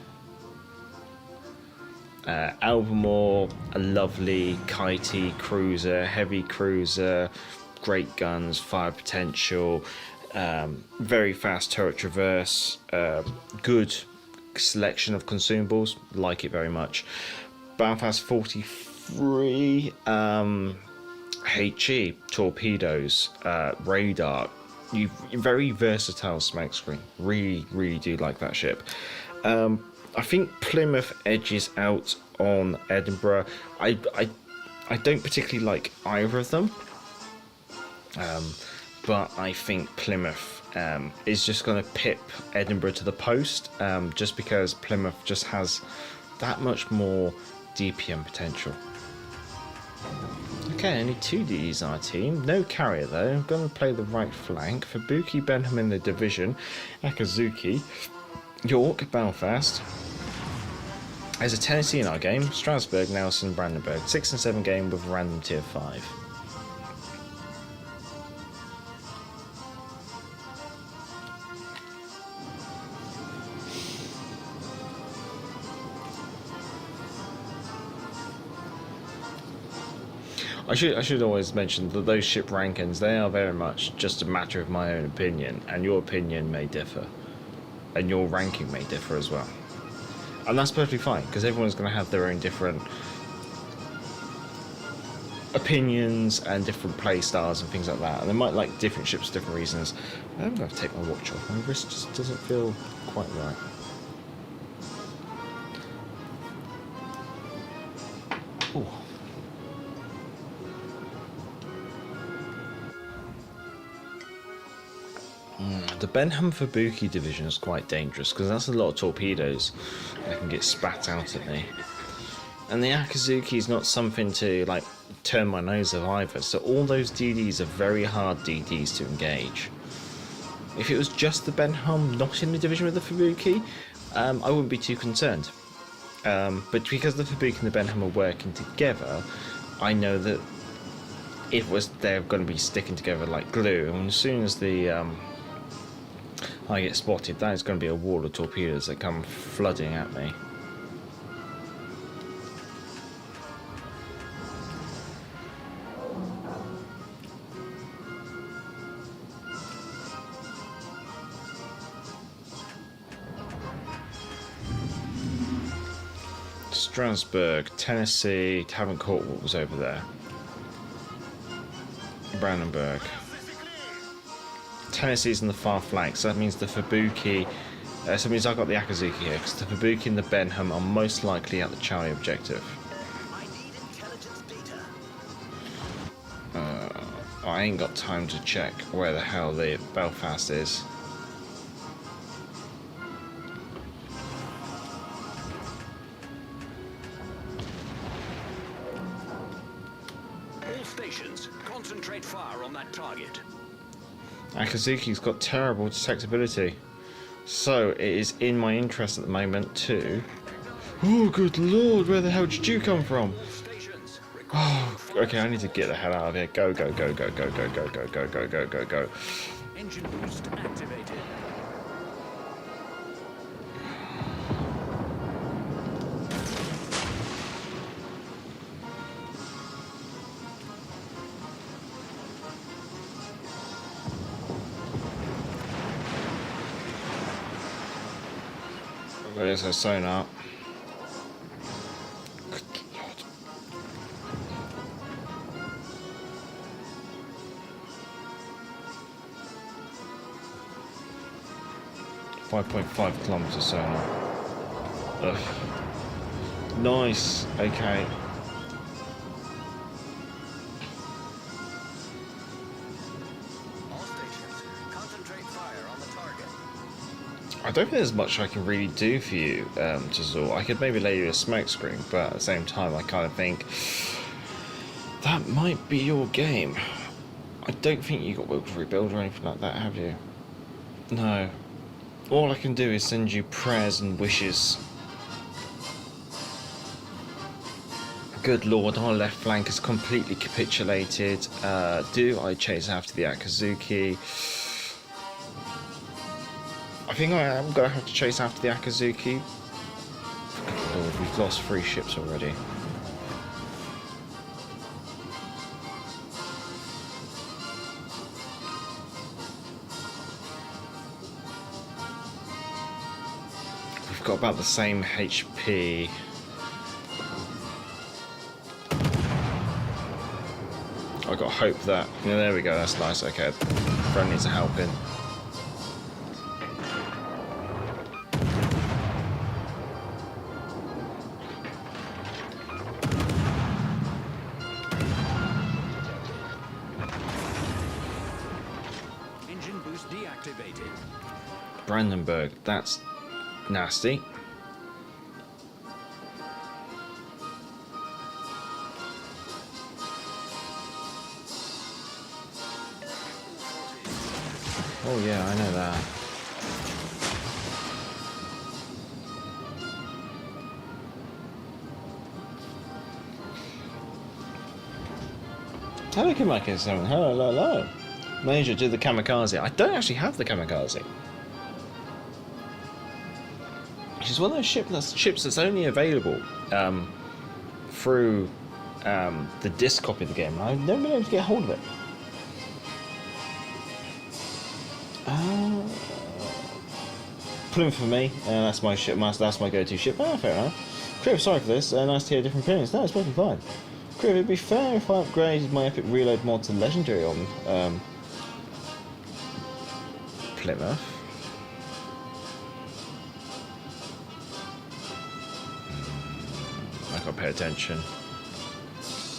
Albemarle, a lovely kitey cruiser, heavy cruiser, great guns, fire potential, very fast turret traverse, good selection of consumables, like it very much. Belfast 43, HE, torpedoes, radar, very versatile smokescreen. Really do like that ship. I think Plymouth edges out on Edinburgh. I don't particularly like either of them, but I think Plymouth is just going to pip Edinburgh to the post, just because Plymouth just has that much more DPM potential. Okay, only 2 DDs on our team. No carrier though. I'm going to play the right flank. Fubuki, Benham in the division. Akazuki, York, Belfast. There's a Tennessee in our game. Strasbourg, Nelson, Brandenburg. 6 and 7 game with random tier 5. I should always mention that those ship rankings, they are very much just a matter of my own opinion, and your opinion may differ, and your ranking may differ as well. And that's perfectly fine, because everyone's going to have their own different opinions and different play styles and things like that, and they might like different ships for different reasons. I'm going to take my watch off. My wrist just doesn't feel quite right. Ooh. The Benham Fubuki division is quite dangerous because that's a lot of torpedoes that can get spat out at me. And the Akazuki is not something to like turn my nose at either, so all those DDs are very hard DDs to engage. If it was just the Benham not in the division with the Fubuki, I wouldn't be too concerned. But because the Fubuki and the Benham are working together, I know that they're going to be sticking together like glue, and as soon as I get spotted, that is going to be a wall of torpedoes that come flooding at me. Strasbourg, Tennessee, haven't caught what was over there. Brandenburg. Tennessee's in the far flank, so that means the Fubuki, so it means I've got the Akazuki here, because the Fubuki and the Benham are most likely at the Charlie objective. I ain't got time to check where the hell the Belfast is. All stations, concentrate fire on that target. Akazuki's got terrible detectability, so it is in my interest at the moment to... Oh, good lord, where the hell did you come from? Oh, okay, I need to get the hell out of here. Go, go, go, go, go, go, go, go, go, go, go, go, go. Engine boost activated. There's her sonar. Good lord. 5.5 kilometers sonar. Ugh. Nice. Okay. I don't think there's much I can really do for you, Tazor. I could maybe lay you a smoke screen, but at the same time I kind of think that might be your game. I don't think you got will to rebuild or anything like that, have you? No. All I can do is send you prayers and wishes. Good lord, our left flank is completely capitulated. Do I chase after the Akazuki? I think I am going to have to chase after the Akazuki. Good lord, we've lost 3 ships already. We've got about the same HP. I've got hope that... Yeah, there we go, that's nice, okay. Friendlies are helping. Engine boost deactivated. Brandenburg, that's nasty. Oh yeah, I know that. Hello, Kamikaze-7. Hello. Major, do the kamikaze. I don't actually have the kamikaze. It's one of those ships that's only available through the disc copy of the game. I've never been able to get hold of it. Plymouth for me. That's my ship. That's my go-to ship. Ah, fair enough. Crib, sorry for this. Nice to hear different opinions. No, it's working fine. Crib, it'd be fair if I upgraded my epic reload mod to legendary on Plymouth. I gotta pay attention.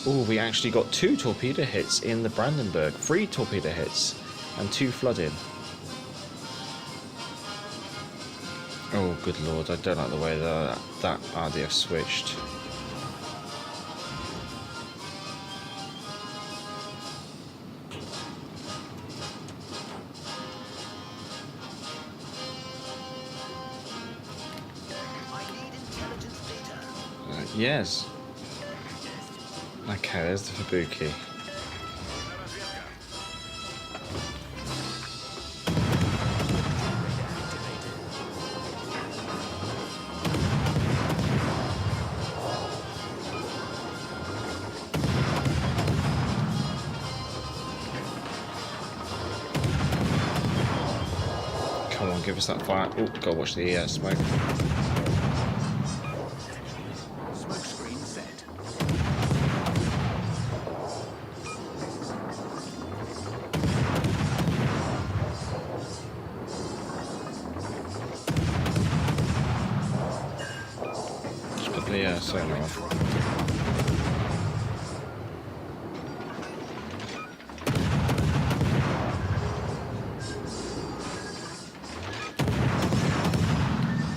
Oh, we actually got 2 torpedo hits in the Brandenburg. 3 torpedo hits and 2 flooding. Oh, good lord, I don't like the way that RDF switched. Yes. Okay, there's the Fubuki. Come on, give us that fire. Oh, gotta watch the smoke. Yeah, so on.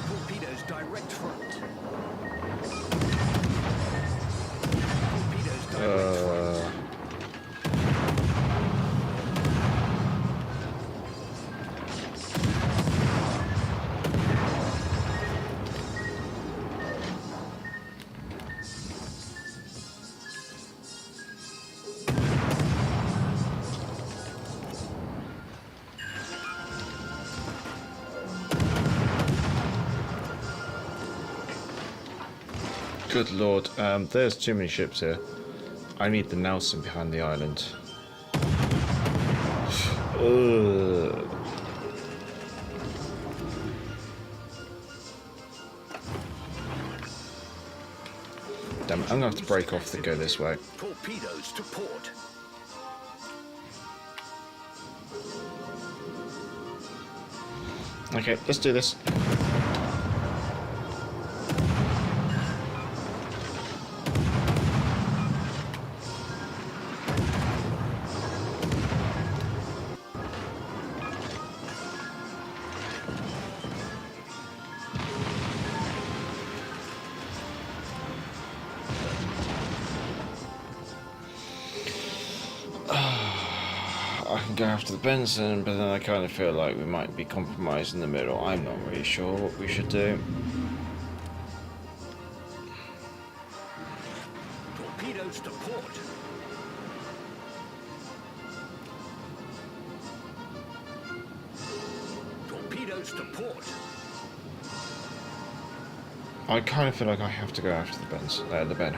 Torpedoes direct front. Good lord, there's too many ships here. I need the Nelson behind the island. Damn it, I'm gonna have to break off and go this way. Torpedoes to port. Okay, let's do this. I can go after the Benson, but then I kind of feel like we might be compromised in the middle. I'm not really sure what we should do. Torpedoes to port. Torpedoes Orders to port. I kind of feel like I have to go after the bed.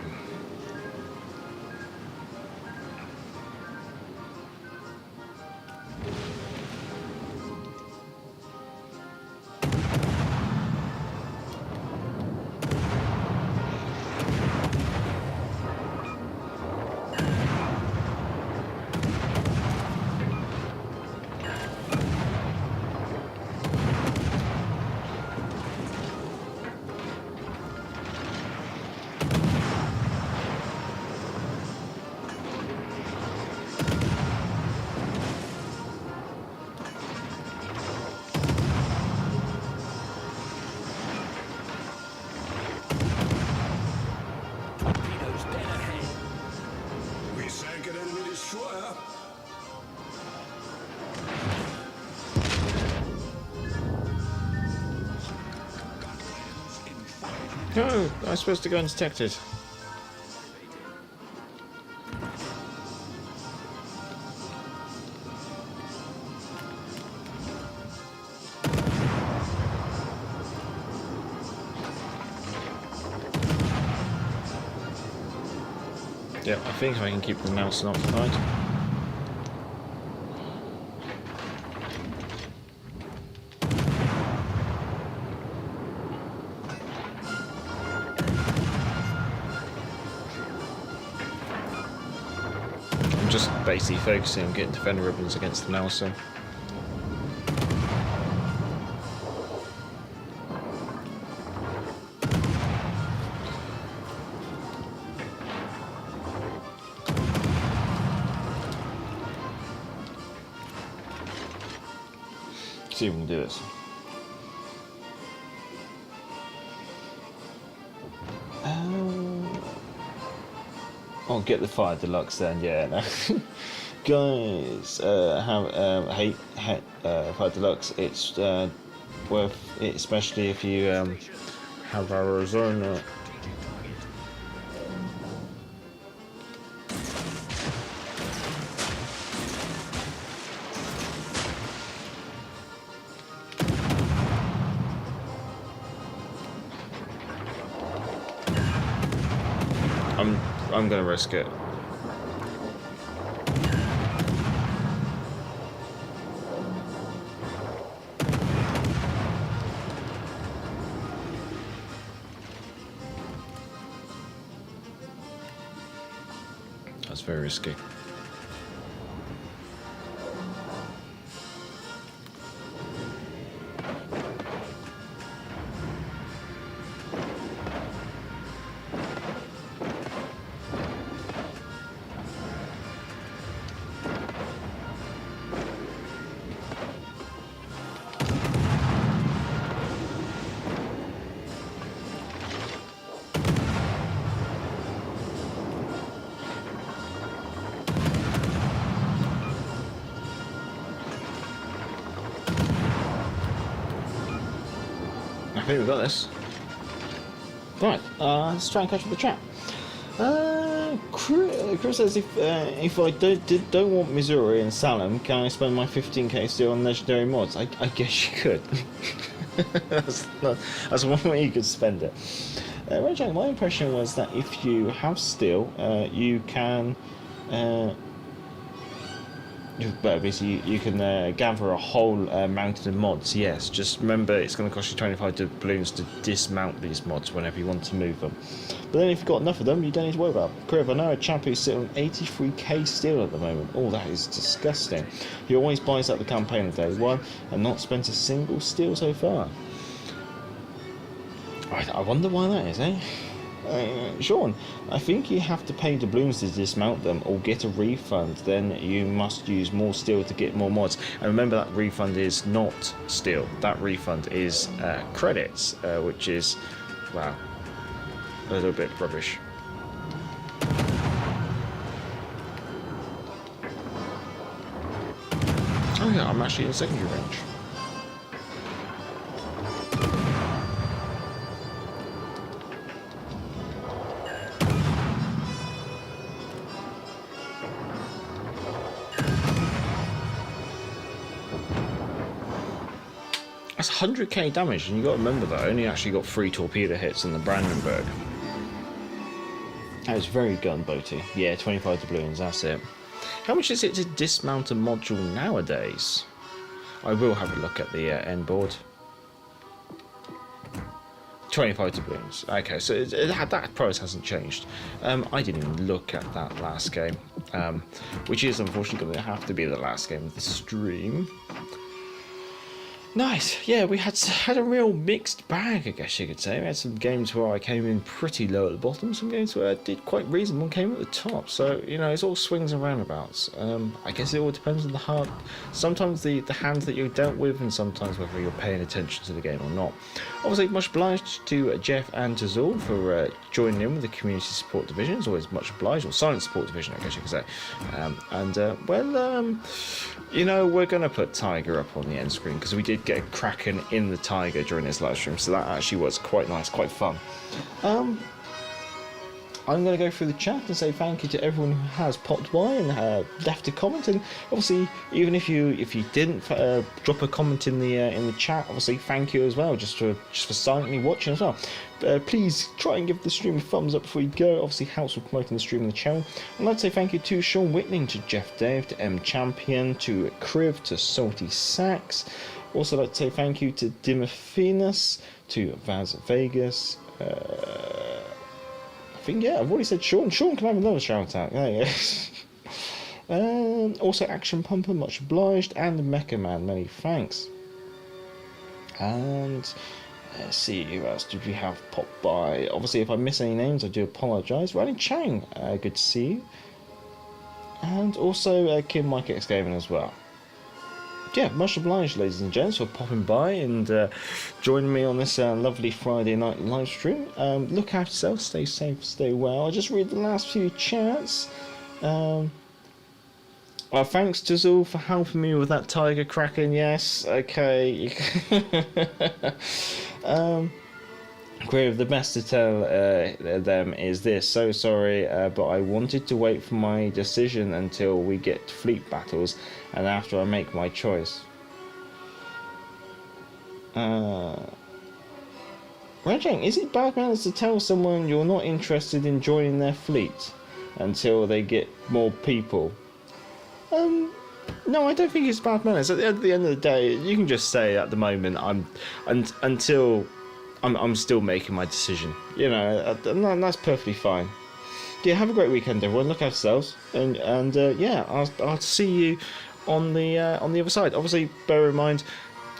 No, I'm supposed to go undetected. Yeah, I think I can keep the Nelson occupied. I'm just basically focusing on getting defender ribbons against the Nelson. See if we can do this. I'll get the Fire Deluxe then, yeah. No. Guys, hate Fire Deluxe. It's worth it, especially if you have Arizona. I'm gonna risk it. That's very risky. I think we've got this. Right, let's try and catch up the trap. Chris says, if I don't want Missouri and Salem, can I spend my 15k still on legendary mods? I guess you could. that's one way you could spend it. Jack, my impression was that if you have steel, you can. But basically, you can gather a whole mountain of mods. Yes, just remember it's going to cost you 25 doubloons to dismount these mods whenever you want to move them. But then if you've got enough of them, you don't need to worry about it. Criv, I know a chap who's sitting on 83k steel at the moment. Oh, that is disgusting. He always buys up the campaign on day one and not spent a single steel so far. I wonder why that is, eh? Sean, I think you have to pay doubloons to dismount them or get a refund. Then you must use more steel to get more mods. And remember, that refund is not steel. That refund is credits, which is, wow, a little bit rubbish. Oh yeah, I'm actually in secondary range. That's 100k damage, and you got to remember that I only actually got 3 torpedo hits in the Brandenburg. That was very gunboaty. Yeah, 25 doubloons, that's it. How much is it to dismount a module nowadays? I will have a look at the end board. 25 doubloons. Okay, so that price hasn't changed. I didn't even look at that last game, which is unfortunately going to have to be the last game of the stream. Nice. Yeah, we had a real mixed bag, I guess you could say. We had some games where I came in pretty low at the bottom, some games where I did quite reasonable and came at the top. So, you know, it's all swings and roundabouts. I guess it all depends on the hand. Sometimes the hand that you're dealt with, and sometimes whether you're paying attention to the game or not. Obviously, much obliged to Jeff and to Zul for joining in with the community support division. It's always much obliged, or silent support division, I guess you could say. You know, we're going to put Tiger up on the end screen because we did get a Kraken in the Tiger during this live stream, so that actually was quite nice, quite fun. I'm going to go through the chat and say thank you to everyone who has popped by and left a comment. And obviously, even if you didn't drop a comment in the chat, obviously thank you as well, just for silently watching as well. Please try and give the stream a thumbs up before you go. Obviously helps with promoting the stream and the channel. I'd like to say thank you to Sean Whitling, to Jeff Dave, to M Champion, to Kriv, to Salty Sax. Also like to say thank you to Dimothenus, to Vaz Vegas. I think, yeah, I've already said Sean. Sean can have another shout out. There you go. Also Action Pumper, much obliged, and Mecha Man, many thanks. And let's see, who else did we have pop by? Obviously, if I miss any names, I do apologise. Riley Chang, good to see you. And also Kim Mike X Gaming as well. Yeah, much obliged, ladies and gents, for popping by and joining me on this lovely Friday night live stream. Look after yourself, stay safe, stay well. I'll just read the last few chats. Thanks to Zul for helping me with that Tiger Kraken. Yes, okay. The best to tell them is this: so sorry, but I wanted to wait for my decision until we get fleet battles and after I make my choice. Rajang, is it bad manners to tell someone you're not interested in joining their fleet until they get more people? No, I don't think it's bad manners. At the end of the day, you can just say at the moment until I'm still making my decision. You know, that's perfectly fine. Yeah, have a great weekend, everyone. Look after yourselves, and yeah, I'll see you on the other side. Obviously, bear in mind,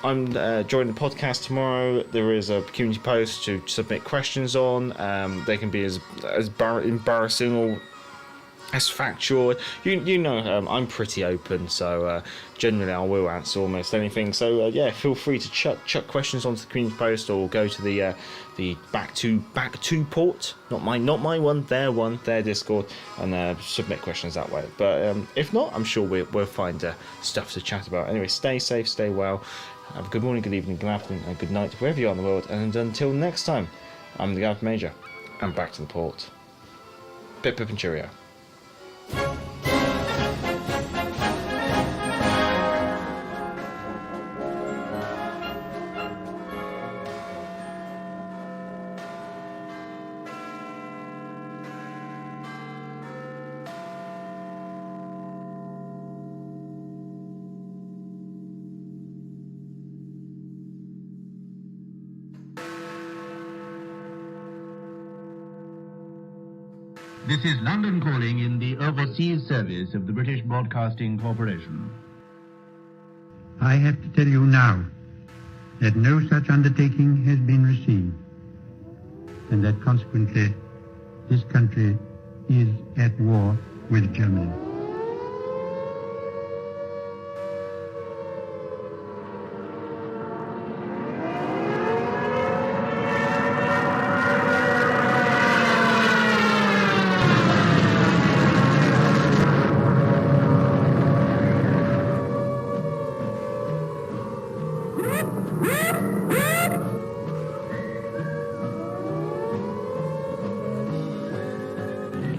I'm joining the podcast tomorrow. There is a community post to submit questions on. They can be as embarrassing or as factual. You know, I'm pretty open, so generally I will answer almost anything. So yeah, feel free to chuck questions onto the community post, or go to the back to port, not my one, their Discord, and submit questions that way. But if not, I'm sure we'll find stuff to chat about. Anyway, stay safe, stay well. Have a good morning, good evening, good afternoon, and good night wherever you are in the world. And until next time, I'm the Gallif Major, and back to the port. Pip and cheerio. This is London calling in the overseas service of the British Broadcasting Corporation. I have to tell you now that no such undertaking has been received, and that consequently this country is at war with Germany.